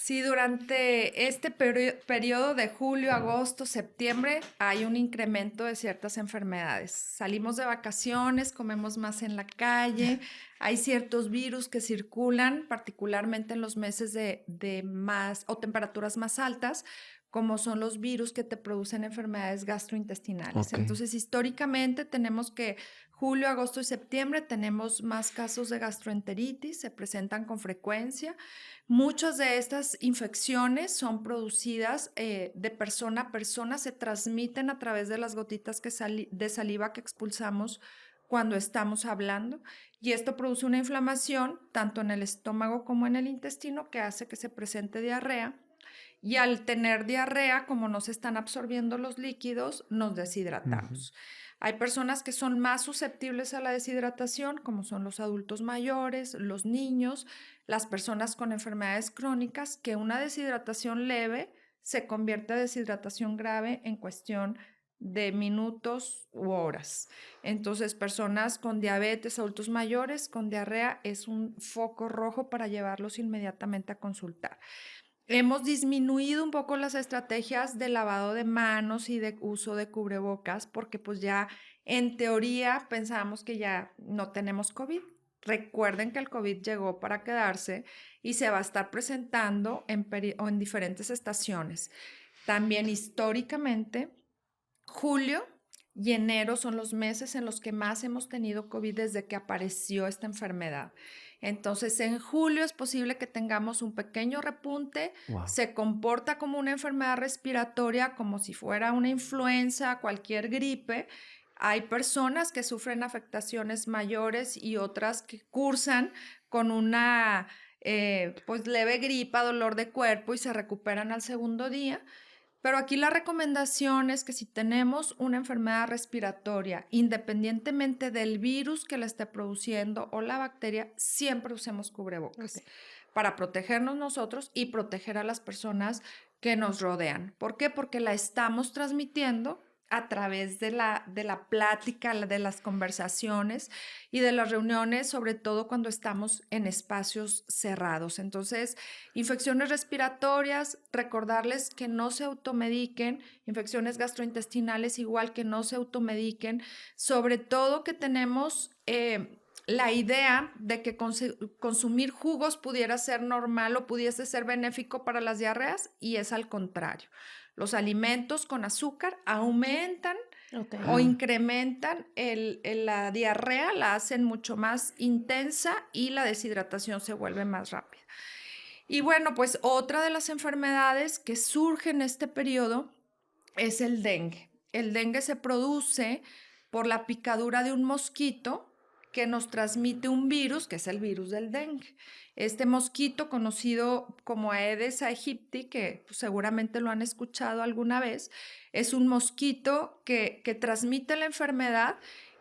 Sí, durante este periodo de julio, agosto, septiembre hay un incremento de ciertas enfermedades. Salimos de vacaciones, comemos más en la calle, hay ciertos virus que circulan, particularmente en los meses de más o temperaturas más altas, como son los virus que te producen enfermedades gastrointestinales. Ok. Entonces, históricamente tenemos que julio, agosto y septiembre tenemos más casos de gastroenteritis, se presentan con frecuencia. Muchas de estas infecciones son producidas de persona a persona, se transmiten a través de las gotitas de saliva que expulsamos cuando estamos hablando, y esto produce una inflamación tanto en el estómago como en el intestino que hace que se presente diarrea, y al tener diarrea, como no se están absorbiendo los líquidos, nos deshidratamos. Hay personas que son más susceptibles a la deshidratación, como son los adultos mayores, los niños, las personas con enfermedades crónicas, que una deshidratación leve se convierte a deshidratación grave en cuestión de minutos u horas. Entonces, personas con diabetes, adultos mayores con diarrea, es un foco rojo para llevarlos inmediatamente a consultar. Hemos disminuido un poco las estrategias de lavado de manos y de uso de cubrebocas porque pues ya en teoría pensamos que ya no tenemos COVID. Recuerden que el COVID llegó para quedarse y se va a estar presentando en diferentes estaciones. También históricamente, julio y enero son los meses en los que más hemos tenido COVID desde que apareció esta enfermedad. Entonces, en julio es posible que tengamos un pequeño repunte, Wow. se comporta como una enfermedad respiratoria, como si fuera una influenza, cualquier gripe. Hay personas que sufren afectaciones mayores y otras que cursan con una pues leve gripa, dolor de cuerpo y se recuperan al segundo día. Pero aquí la recomendación es que si tenemos una enfermedad respiratoria, independientemente del virus que la esté produciendo o la bacteria, siempre usemos cubrebocas Ok. para protegernos nosotros y proteger a las personas que nos rodean. ¿Por qué? Porque la estamos transmitiendo a través de la plática, de las conversaciones y de las reuniones, sobre todo cuando estamos en espacios cerrados. Entonces, infecciones respiratorias, recordarles que no se automediquen, infecciones gastrointestinales igual que no se automediquen, sobre todo que tenemos la idea de que consumir jugos pudiera ser normal o pudiese ser benéfico para las diarreas, y es al contrario. Los alimentos con azúcar aumentan Ok. o incrementan la diarrea, la hacen mucho más intensa y la deshidratación se vuelve más rápida. Y bueno, pues otra de las enfermedades que surge en este periodo es el dengue. El dengue se produce por la picadura de un mosquito que nos transmite un virus, que es el virus del dengue. Este mosquito, conocido como Aedes aegypti, que pues, seguramente lo han escuchado alguna vez, es un mosquito que transmite la enfermedad,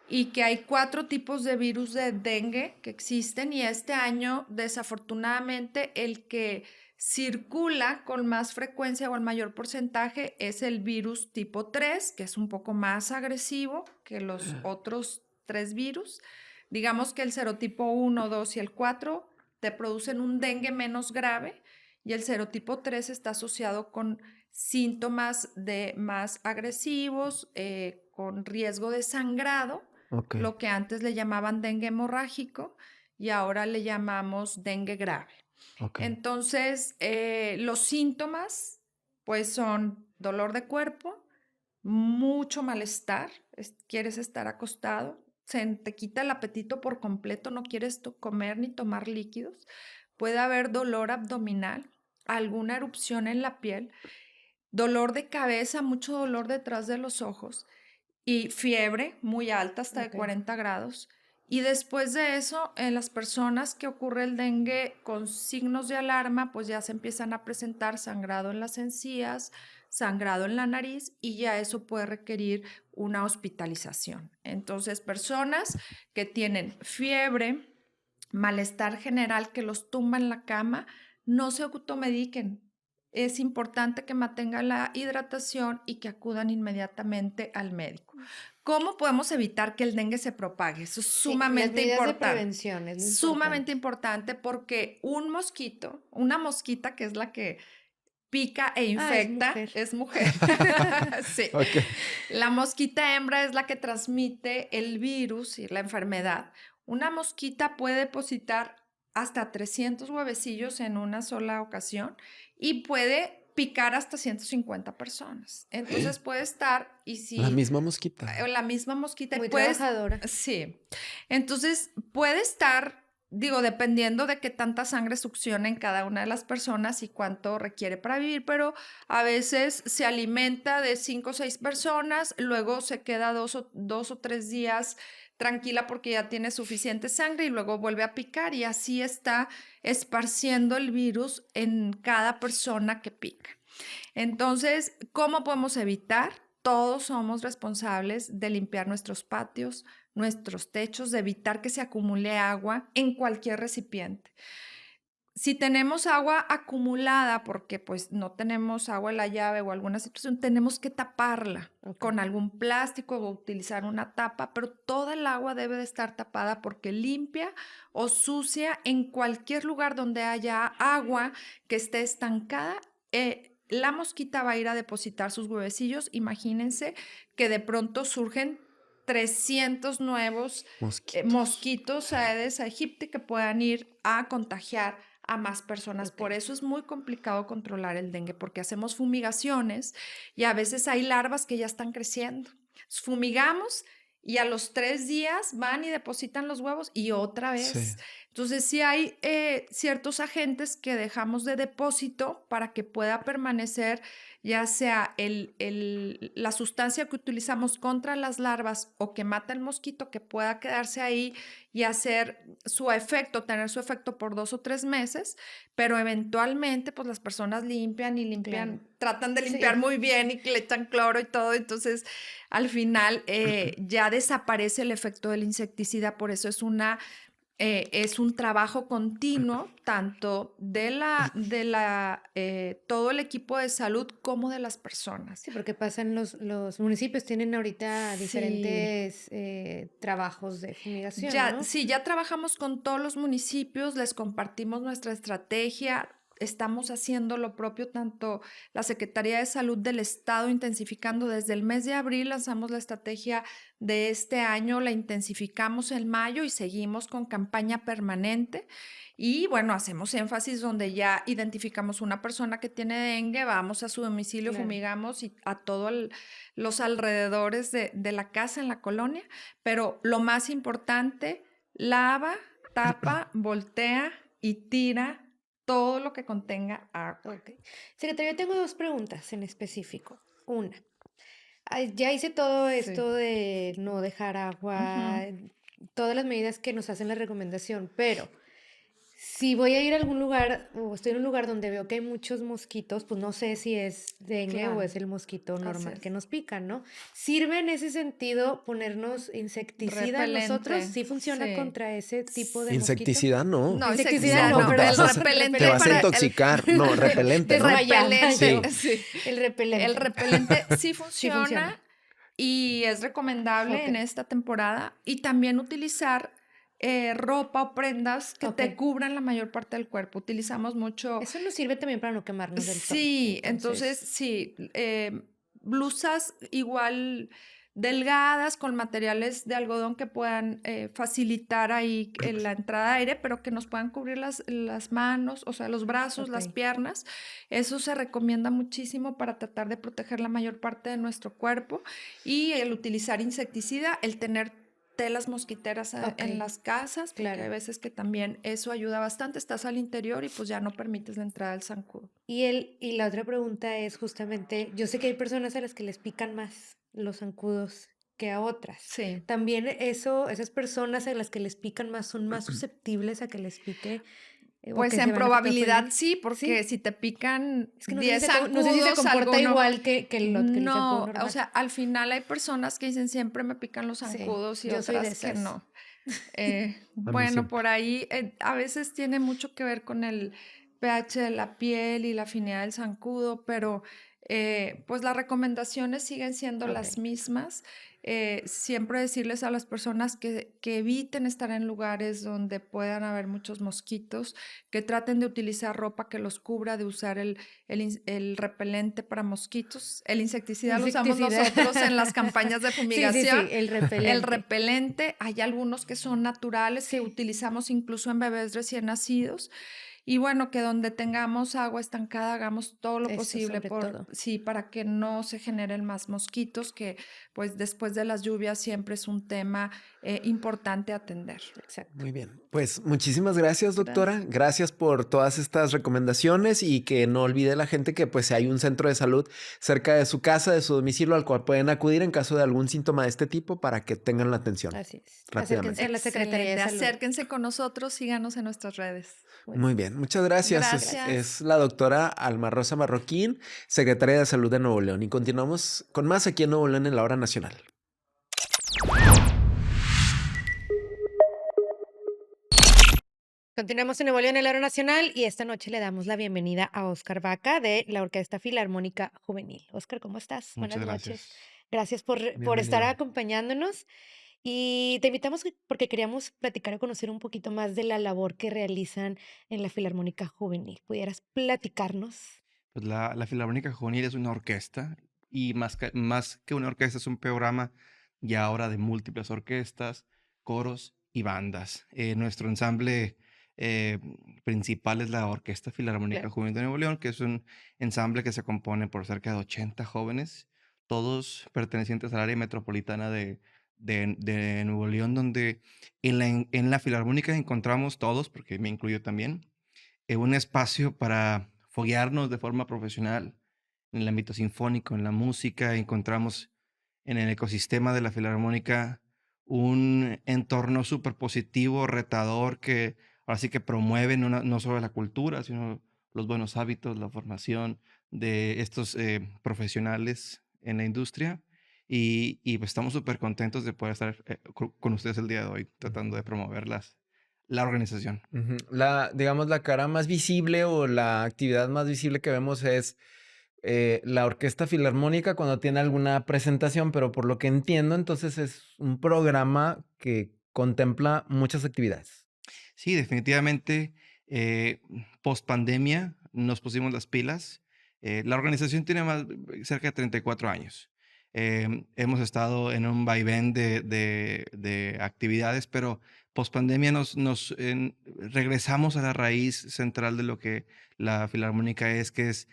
y que hay 4 tipos de virus de dengue que existen, y este año, desafortunadamente, el que circula con más frecuencia o el mayor porcentaje es el virus tipo 3, que es un poco más agresivo que los otros 3 virus. Digamos que el serotipo 1, 2 y el 4 te producen un dengue menos grave, y el serotipo 3 está asociado con síntomas de más agresivos, con riesgo de sangrado, Ok. lo que antes le llamaban dengue hemorrágico y ahora le llamamos dengue grave. Ok. Entonces, los síntomas, pues son dolor de cuerpo, mucho malestar, quieres estar acostado, se te quita el apetito por completo, no quieres comer ni tomar líquidos, puede haber dolor abdominal, alguna erupción en la piel, dolor de cabeza, mucho dolor detrás de los ojos, y fiebre muy alta, hasta de Ok. 40 grados. Y después de eso, en las personas que ocurre el dengue con signos de alarma, pues ya se empiezan a presentar sangrado en las encías, sangrado en la nariz y ya eso puede requerir una hospitalización. Entonces, personas que tienen fiebre, malestar general que los tumba en la cama, no se automediquen. Es importante que mantengan la hidratación y que acudan inmediatamente al médico. ¿Cómo podemos evitar que el dengue se propague? Eso es Sí, las sumamente medidas de importante. prevención es lo Sumamente importante. importante porque un mosquito, una mosquita que es la que pica e Ah, es infecta, mujer. es mujer. Sí. Ok. La mosquita hembra es la que transmite el virus y la enfermedad. Una mosquita puede depositar hasta 300 huevecillos en una sola ocasión y puede picar hasta 150 personas. Entonces puede estar, y La si misma mosquita. la misma mosquita, y Muy puedes, trabajadora. sí. Entonces puede estar, digo, dependiendo de qué tanta sangre succiona en cada una de las personas y cuánto requiere para vivir, pero a veces se alimenta de 5 o 6 personas, luego se queda dos o 3 días tranquila porque ya tiene suficiente sangre y luego vuelve a picar y así está esparciendo el virus en cada persona que pica. Entonces, ¿cómo podemos evitar? Todos somos responsables de limpiar nuestros patios, nuestros techos, de evitar que se acumule agua en cualquier recipiente. Si tenemos agua acumulada porque pues no tenemos agua en la llave o alguna situación, tenemos que taparla Ok. con algún plástico o utilizar una tapa, pero toda el agua debe de estar tapada porque limpia o sucia en cualquier lugar donde haya agua que esté estancada. La mosquita va a ir a depositar sus huevecillos. Imagínense que de pronto surgen 300 nuevos Mosquitos. mosquitos Aedes aegypti que puedan ir a contagiar a más personas. Ok. Por eso es muy complicado controlar el dengue, porque hacemos fumigaciones y a veces hay larvas que ya están creciendo. Fumigamos y a los 3 días van y depositan los huevos y otra Sí. vez. Entonces, sí hay ciertos agentes que dejamos de depósito para que pueda permanecer ya sea la sustancia que utilizamos contra las larvas o que mata el mosquito, que pueda quedarse ahí y hacer su efecto, tener su efecto por 2 o 3 meses, pero eventualmente pues las personas limpian y limpian, Claro. tratan de Sí. limpiar muy bien y que le echan cloro y todo, entonces al final ya desaparece el efecto del insecticida, por eso es un trabajo continuo, tanto todo el equipo de salud como de las personas. Sí, porque pasan los municipios tienen ahorita Sí. diferentes trabajos de fumigación, ¿no? Sí, ya trabajamos con todos los municipios, les compartimos nuestra estrategia. Estamos haciendo lo propio, tanto la Secretaría de Salud del Estado, intensificando desde el mes de abril, lanzamos la estrategia de este año, la intensificamos en mayo y seguimos con campaña permanente. Y bueno, hacemos énfasis donde ya identificamos una persona que tiene dengue, vamos a su domicilio, Claro. fumigamos y a todos los alrededores de la casa, en la colonia. Pero lo más importante, lava, tapa, voltea y tira todo lo que contenga agua. Ok. Secretario, yo tengo dos preguntas en específico. Una, ya hice todo Sí. esto de no dejar agua, todas las medidas que nos hacen la recomendación, pero si voy a ir a algún lugar o estoy en un lugar donde veo que hay muchos mosquitos, pues no sé si es dengue o Claro. es el mosquito Así normal que es. nos pica, ¿no? ¿Sirve en ese sentido ponernos insecticida nosotros? Repelente. ¿Sí funciona Sí. contra ese tipo de mosquito? Insecticida no. No, Insecticida insecticida no, no, perdón. el repelente Te vas a para intoxicar. No, repelente, el ¿no? Desmayada. repelente, Sí. sí. El repelente. El repelente sí Sí funciona funciona. y es recomendable en Ok, esta temporada. Y también utilizar ropa o prendas que te ok. cubran la mayor parte del cuerpo. Utilizamos mucho. Eso nos sirve también para no quemarnos del sol. Sí, entonces sí, blusas igual delgadas con materiales de algodón que puedan facilitar ahí la entrada de aire, pero que nos puedan cubrir las manos, o sea, los brazos, las Ok. piernas. Eso se recomienda muchísimo para tratar de proteger la mayor parte de nuestro cuerpo. Y el utilizar insecticida, el tener telas mosquiteras Ok, en las casas, porque claro. hay veces que también eso ayuda bastante. Estás al interior y pues ya no permites la entrada del zancudo. Y la otra pregunta es justamente, yo sé que hay personas a las que les pican más los zancudos que a otras. Sí. También eso, esas personas a las que les pican más son más susceptibles a que les pique o Pues que se en van afectados por probabilidad el... sí, porque Sí, si te pican es que no sé 10 no sé si se zancudos, comporta alguno. igual que el zancudo No, o normal. sea, al final hay personas que dicen siempre me pican los Sí, zancudos y yo soy de otras que esas. no. A mí Bueno, siempre. por ahí a veces tiene mucho que ver con el pH de la piel y la afinidad del zancudo, pero pues las recomendaciones siguen siendo Ok, las mismas. Siempre decirles a las personas que eviten estar en lugares donde puedan haber muchos mosquitos, que traten de utilizar ropa que los cubra, de usar el repelente para mosquitos. El insecticida lo usamos insecticida. nosotros en las campañas de Sí, sí, sí, fumigación. el El repelente. repelente, hay algunos que son naturales que Sí, utilizamos incluso en bebés recién nacidos. Y bueno, que donde tengamos agua estancada hagamos todo lo eso posible sobre por, todo. sí, para que no se generen más mosquitos, que pues después de las lluvias siempre es un tema importante atender. Exacto. Muy bien. Pues muchísimas gracias, doctora. Gracias. Gracias por todas estas recomendaciones y que no olvide la gente que pues hay un centro de salud cerca de su casa, de su domicilio, al cual pueden acudir en caso de algún síntoma de este tipo para que tengan la atención Así es. Acérquense a rápidamente. la Secretaría de Excelente. Salud. Acérquense con nosotros, síganos en nuestras redes. Muy Muy bien. bien, muchas gracias. Gracias. Es la doctora Alma Rosa Marroquín, secretaria de Salud de Nuevo León. Y continuamos con más aquí en Nuevo León en la hora nacional. Continuamos en Nuevo León, en el Hora Nacional, y esta noche le damos la bienvenida a Oscar Vaca de la Orquesta Filarmónica Juvenil. Oscar, ¿cómo estás? Muchas Buenas noches. gracias. Gracias por estar Bienvenido. acompañándonos y te invitamos porque queríamos platicar y conocer un poquito más de la labor que realizan en la Filarmónica Juvenil. ¿Pudieras platicarnos? Pues la Filarmónica Juvenil es una orquesta y más que una orquesta es un programa ya ahora de múltiples orquestas, coros y bandas. Nuestro ensamble eh, principal es la Orquesta Filarmónica Claro. Juvenil de Nuevo León, que es un ensamble que se compone por cerca de 80 jóvenes, todos pertenecientes al área metropolitana de Nuevo León, donde en la Filarmónica encontramos todos, porque me incluyo también, un espacio para foguearnos de forma profesional en el ámbito sinfónico, en la música. Encontramos en el ecosistema de la filarmónica un entorno súper positivo, retador, que ahora sí que promueve no solo la cultura, sino los buenos hábitos, la formación de estos profesionales en la industria. Pues estamos súper contentos de poder estar con ustedes el día de hoy, tratando de promover la organización. Ujú. Digamos, la cara más visible o la actividad más visible que vemos es la Orquesta Filarmónica cuando tiene alguna presentación, pero por lo que entiendo, entonces es un programa que contempla muchas actividades. Sí, definitivamente, post pandemia nos pusimos las pilas. La organización tiene cerca de 34 años. Hemos estado en un vaivén de actividades, pero post pandemia regresamos a la raíz central de lo que la filarmónica es, que es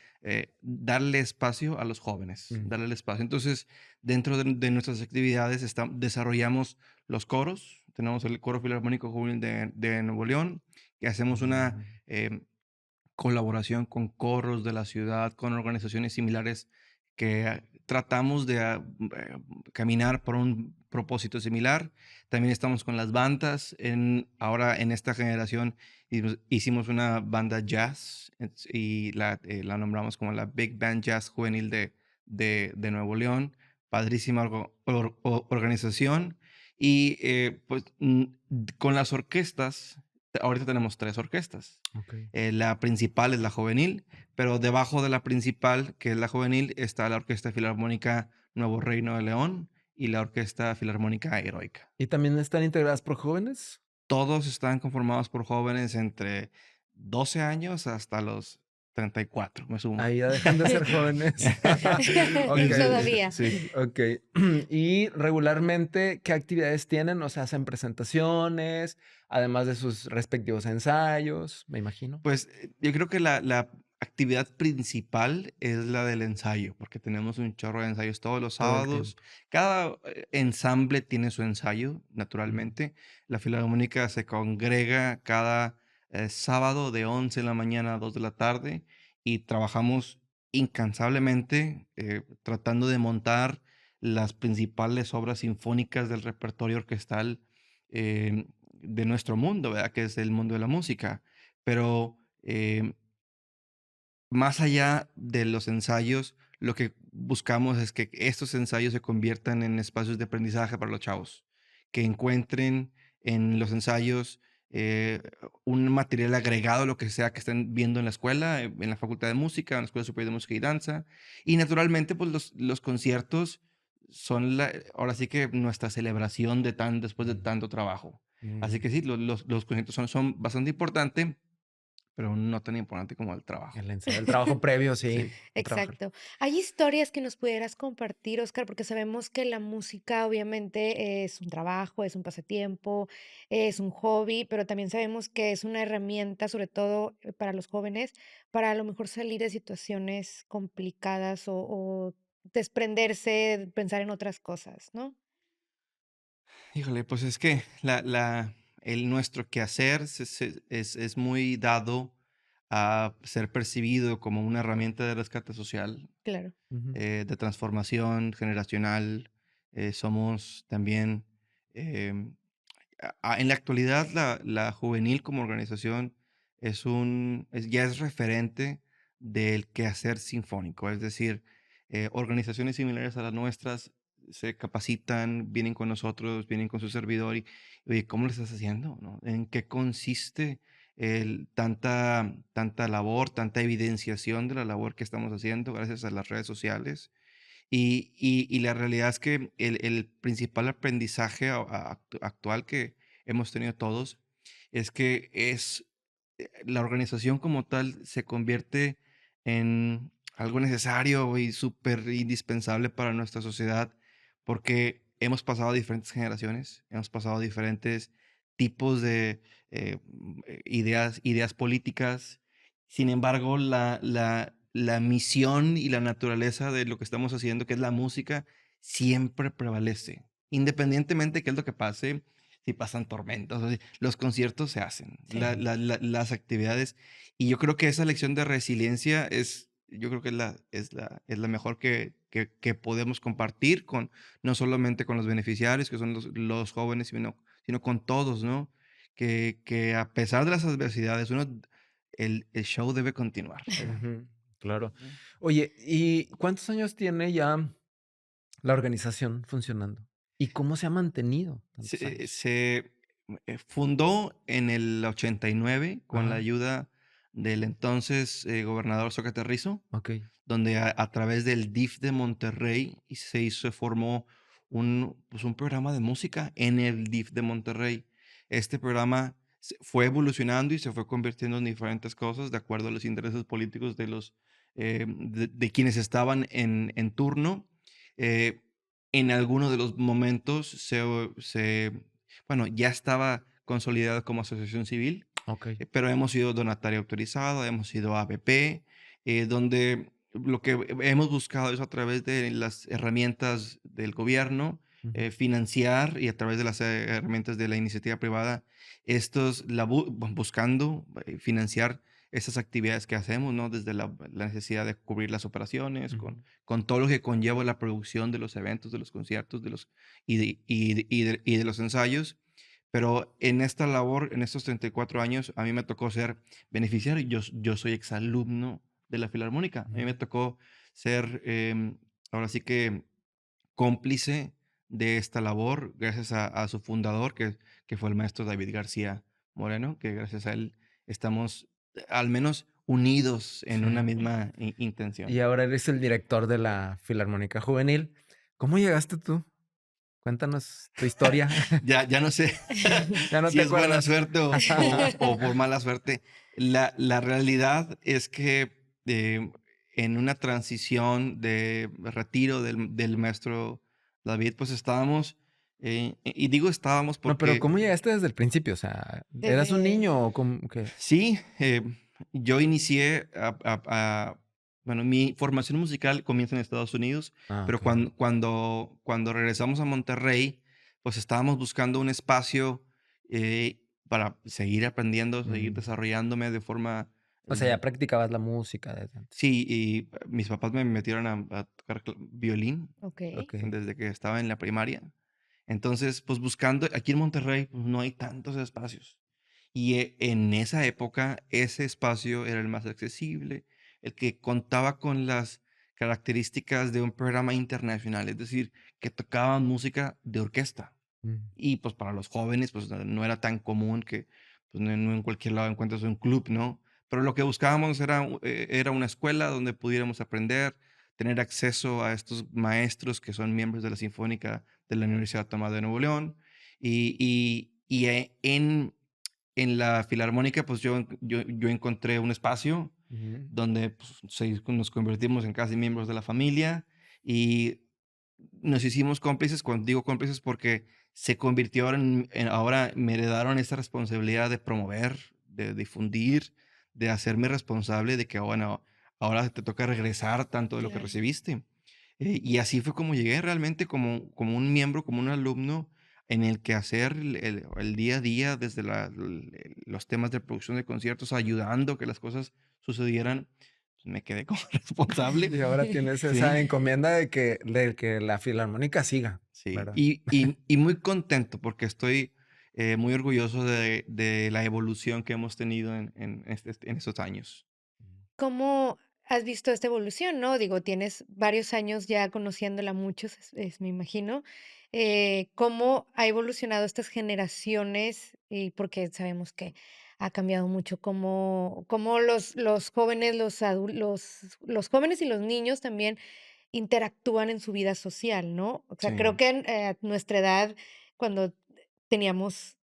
darle espacio a los jóvenes, Mm. darle el espacio. Entonces, dentro de nuestras actividades desarrollamos los coros. Tenemos el Coro Filarmónico Juvenil de Nuevo León, que hacemos una Mm. colaboración con coros de la ciudad, con organizaciones similares que tratamos de caminar por un propósito similar. También estamos con las bandas. Ahora en esta generación hicimos una banda jazz y la nombramos como la Big Band Jazz Juvenil de Nuevo León. Padrísima organización. Y pues con las orquestas, ahorita tenemos 3 orquestas. Ok. La principal es la juvenil, pero debajo de la principal, que es la juvenil, está la Orquesta Filarmónica Nuevo Reino de León y la Orquesta Filarmónica Heroica. ¿Y también están integradas por jóvenes? Todos están conformados por jóvenes entre 12 años hasta los 34, me sumo. Ahí ya dejan de ser jóvenes. Ok, Todavía. Sí. ok. Y regularmente, ¿qué actividades tienen? O sea, hacen presentaciones, además de sus respectivos ensayos, me imagino. Pues yo creo que la actividad principal es la del ensayo, porque tenemos un chorro de ensayos todos los Todo el sábados. tiempo. Cada ensamble tiene su ensayo, Ujú. naturalmente. La Filarmónica se congrega cada sábado de 11 de la mañana a 2 de la tarde y trabajamos incansablemente tratando de montar las principales obras sinfónicas del repertorio orquestal de nuestro mundo, ¿verdad? Que es el mundo de la música. Pero más allá de los ensayos, lo que buscamos es que estos ensayos se conviertan en espacios de aprendizaje para los chavos, que encuentren en los ensayos eh, un material agregado a lo que sea que estén viendo en la escuela, en la Facultad de Música, en la Escuela Superior de Música y Danza. Y naturalmente, pues los conciertos son ahora sí que nuestra celebración después de tanto trabajo. Así que sí, los conciertos son bastante importantes, pero no tan importante como el trabajo. El ensayo, el trabajo previo, sí. Sí. Trabajar. Exacto. ¿Hay historias que nos pudieras compartir, Oscar? Porque sabemos que la música obviamente es un trabajo, es un pasatiempo, es un hobby, pero también sabemos que es una herramienta, sobre todo para los jóvenes, para a lo mejor salir de situaciones complicadas o desprenderse, pensar en otras cosas, ¿no? Híjole, pues es que nuestro quehacer es muy dado a ser percibido como una herramienta de rescate social, Claro. Ujú. de transformación generacional. Somos también, em, en la actualidad, la juvenil como organización ya es referente del quehacer sinfónico. Es decir, organizaciones similares a las nuestras se capacitan, vienen con nosotros, vienen con su servidor y, oye, ¿cómo lo estás haciendo? ¿No? ¿En qué consiste tanta labor, tanta evidenciación de la labor que estamos haciendo gracias a las redes sociales? Y la realidad es que el principal aprendizaje actual que hemos tenido todos es que la organización como tal se convierte en algo necesario y súper indispensable para nuestra sociedad porque hemos pasado diferentes generaciones, hemos pasado diferentes tipos de ideas políticas. Sin embargo, la misión y la naturaleza de lo que estamos haciendo, que es la música, siempre prevalece. Independientemente de qué es lo que pase, si pasan tormentas, o los conciertos se hacen, Sí. las actividades. Y yo creo que esa lección de resiliencia yo creo que es la mejor que podemos compartir no solamente con los beneficiarios, que son los jóvenes, sino con todos, ¿no? Que a pesar de las adversidades, el show debe continuar. Ujú, claro. Ujú. Oye, ¿y cuántos años tiene ya la organización funcionando? ¿Y cómo se ha mantenido tantos Se, años? se fundó en el 89 con la Ajá, ayuda del entonces gobernador Sócrates Rizo, okey. donde a través del DIF de Monterrey se formó pues un programa de música en el DIF de Monterrey. Este programa fue evolucionando y se fue convirtiendo en diferentes cosas de acuerdo a los intereses políticos de quienes estaban en turno. Eh, en alguno de los momentos bueno, ya estaba consolidada como asociación civil, Okey. pero hemos sido donatario autorizado, hemos sido ABP, donde lo que hemos buscado es a través de las herramientas del gobierno, Ujú, financiar y a través de las herramientas de la iniciativa privada, buscando financiar esas actividades que hacemos, ¿no? Desde la necesidad de cubrir las operaciones, ujú. con todo lo que conlleva la producción de los eventos, de los conciertos, y de los ensayos. Pero en esta labor, en estos 34 años, a mí me tocó ser beneficiario. Yo soy exalumno de la Filarmónica. A mí me Ujú. tocó ser, ahora sí que cómplice de esta labor, gracias a su fundador, que fue el maestro David García Moreno, que gracias a él estamos al menos unidos en Sí. una misma Y intención. ahora eres el director de la Filarmónica Juvenil. ¿Cómo llegaste tú? Cuéntanos tu historia. Ya no sé ¿Ya no si te es buena acuerdas? suerte o por mala suerte. La realidad es que en una transición de retiro del maestro David, pues estábamos, y digo estábamos No, pero porque ¿cómo llegaste desde el principio? O sea, ¿eras un Desde niño o cómo qué? sí, yo inicié bueno, mi formación musical comienza en Estados Unidos, Ah, pero okey. cuando regresamos a Monterrey, pues estábamos buscando un espacio para seguir aprendiendo, seguir Mm, desarrollándome de forma O sea, ya practicabas la música desde antes. Sí, y mis papás me metieron a tocar violín Ok. desde que estaba en la primaria. Entonces, pues buscando, aquí en Monterrey pues, no hay tantos espacios. Y en esa época, ese espacio era el más accesible, el que contaba con las características de un programa internacional, es decir, que tocaban música de orquesta. Mm. Y pues para los jóvenes, pues no era tan común que pues, no en cualquier lado encuentres un club, ¿no? Pero lo que buscábamos era una escuela donde pudiéramos aprender, tener acceso a estos maestros que son miembros de la Sinfónica de la Universidad Autónoma de Nuevo León. En la Filarmónica, pues yo encontré un espacio Ujú. donde pues, nos convertimos en casi miembros de la familia y nos hicimos cómplices. Cuando digo cómplices, porque se convirtió ahora me heredaron esa responsabilidad de promover, de difundir, de hacerme responsable de que, bueno, ahora te toca regresar tanto de lo que Claro. recibiste. Y así fue como llegué realmente como un miembro, como un alumno en el que hacer el día a día, desde los temas de producción de conciertos, ayudando a que las cosas sucedieran, pues me quedé como responsable. Y ahora tienes esa Sí. encomienda de que la filarmónica siga, Sí, ¿verdad? y muy contento porque estoy muy orgulloso de la evolución que hemos tenido en estos años. ¿Cómo has visto esta evolución, no? Digo, tienes varios años ya conociéndola muchos, me imagino. ¿Cómo ha evolucionado estas generaciones? Y porque sabemos que ha cambiado mucho cómo los jóvenes, los jóvenes y los niños también interactúan en su vida social, ¿no? O sea, creo Sí. que a nuestra edad, cuando teníamos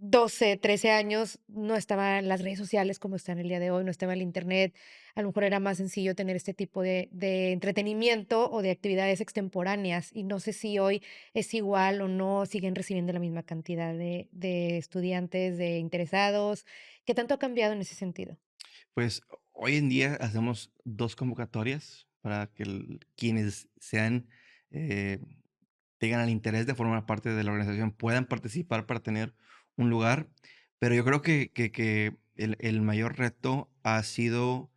12, 13 años, no estaban las redes sociales como están el día de hoy, no estaba el internet, a lo mejor era más sencillo tener este tipo de entretenimiento o de actividades extemporáneas, y no sé si hoy es igual o no, siguen recibiendo la misma cantidad de estudiantes, de interesados. ¿Qué tanto ha cambiado en ese sentido? Pues hoy en día hacemos 2 convocatorias para que quienes eh, tengan el interés de formar parte de la organización puedan participar para tener un lugar. Pero yo creo que el mayor reto ha sido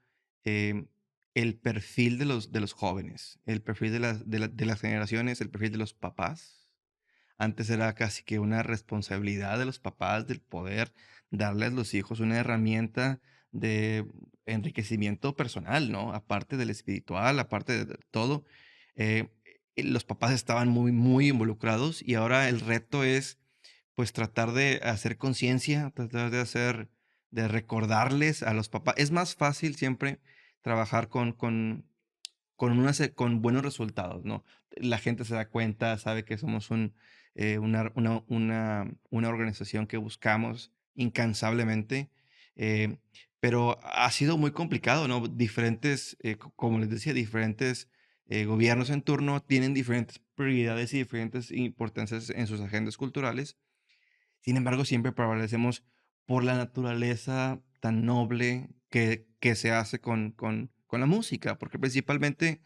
em, el perfil de los jóvenes, el perfil de las generaciones, el perfil de los papás. Antes era casi que una responsabilidad de los papás del poder darles a los hijos una herramienta de enriquecimiento personal, ¿no? Aparte del espiritual, aparte de todo. eh, los papás estaban muy, muy involucrados y ahora el reto es, pues, tratar de hacer conciencia, tratar de recordarles a los papás. Es más fácil siempre trabajar con buenos resultados, ¿no? La gente se da cuenta, sabe que somos una organización que buscamos incansablemente, eh, pero ha sido muy complicado, ¿no? Diferentes, como les decía, diferentes gobiernos en turno tienen diferentes prioridades y diferentes importancias en sus agendas culturales. Sin embargo, siempre prevalecemos por la naturaleza tan noble que se hace con la música, porque principalmente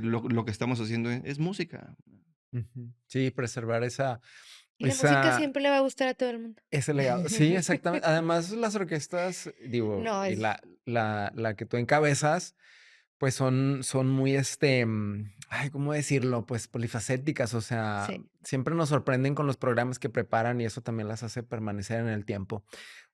lo que estamos haciendo es música. Ujú. Sí, preservar Y la música esa siempre le va a gustar a todo el mundo. ese legado. Sí, exactamente. Además, las orquestas, digo, No, y es la que tú encabezas, pues son muy, ay, ¿cómo decirlo? Pues polifacéticas, o sea, sí. siempre nos sorprenden con los programas que preparan y eso también las hace permanecer en el tiempo.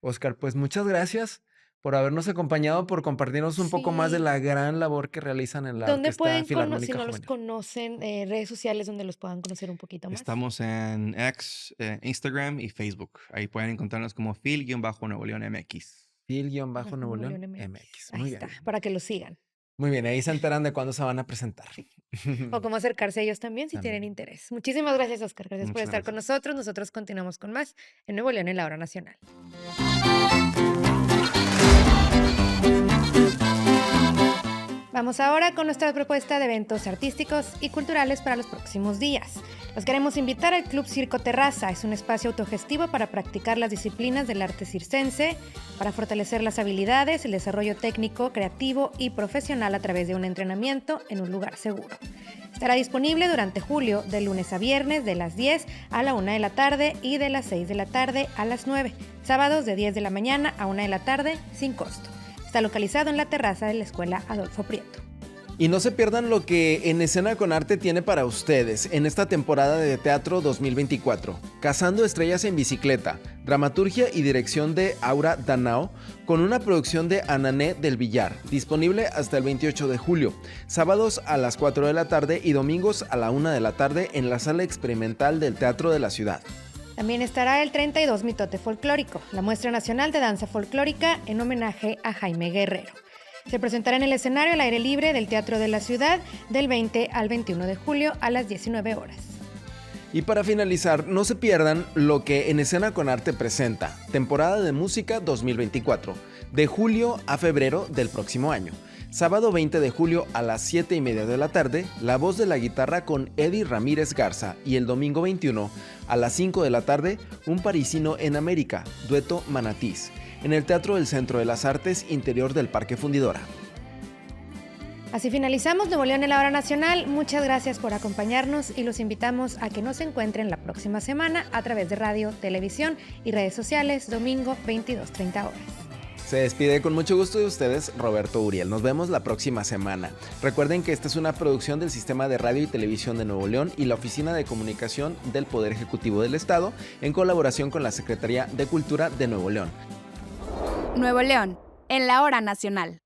Oscar, pues muchas gracias por habernos acompañado, por compartirnos un poco más de Sí. la gran labor que realizan en la ¿Dónde Orquesta pueden si Filarmónica no los Juvenil. conocen, redes sociales donde los puedan conocer un poquito más? Estamos en X, Instagram y Facebook. Ahí pueden encontrarnos como Phil-Nuevo León MX. Fil-Nuevo Nuevo León León MX. MX. Ahí Muy está, bien. para que los sigan. Muy bien, ahí se enteran de cuándo se van a presentar. O cómo acercarse a ellos también si tienen También. interés. Muchísimas gracias, Oscar. Gracias por Muchas estar con gracias. nosotros. Nosotros continuamos con más en Nuevo León en la Hora Nacional. Vamos ahora con nuestra propuesta de eventos artísticos y culturales para los próximos días. Los queremos invitar al Club Circo Terraza. Es un espacio autogestivo para practicar las disciplinas del arte circense, para fortalecer las habilidades, el desarrollo técnico, creativo y profesional a través de un entrenamiento en un lugar seguro. Estará disponible durante julio, de lunes a viernes, de las 10 a la 1 de la tarde y de las 6 de la tarde a las 9. Sábados de 10 de la mañana a 1 de la tarde, sin costo. Está localizado en la terraza de la Escuela Adolfo Prieto. Y no se pierdan lo que En Escena con Arte tiene para ustedes en esta temporada de teatro 2024. Cazando estrellas en bicicleta, dramaturgia y dirección de Aura Danao, con una producción de Anané del Villar, disponible hasta el 28 de julio, sábados a las 4 de la tarde y domingos a la 1 de la tarde en la Sala Experimental del Teatro de la Ciudad. También estará el 32 Mitote Folclórico, la muestra nacional de danza folclórica en homenaje a Jaime Guerrero. Se presentará en el escenario al aire libre del Teatro de la Ciudad del 20 al 21 de julio a las 19 horas. Y para finalizar, no se pierdan lo que En Escena con Arte presenta, temporada de música 2024, de julio a febrero del próximo año. Sábado 20 de julio a las 7:30 de la tarde, La Voz de la Guitarra con Eddie Ramírez Garza, y el domingo 21 a las 5 de la tarde, Un Parisino en América, dueto Manatís, en el Teatro del Centro de las Artes Interior del Parque Fundidora. Así finalizamos Nuevo León en la Hora Nacional. Muchas gracias por acompañarnos y los invitamos a que nos encuentren la próxima semana a través de radio, televisión y redes sociales, domingo 22:30 horas. Se despide con mucho gusto de ustedes Roberto Uriel. Nos vemos la próxima semana. Recuerden que esta es una producción del Sistema de Radio y Televisión de Nuevo León y la Oficina de Comunicación del Poder Ejecutivo del Estado, en colaboración con la Secretaría de Cultura de Nuevo León. Nuevo León, en la Hora Nacional.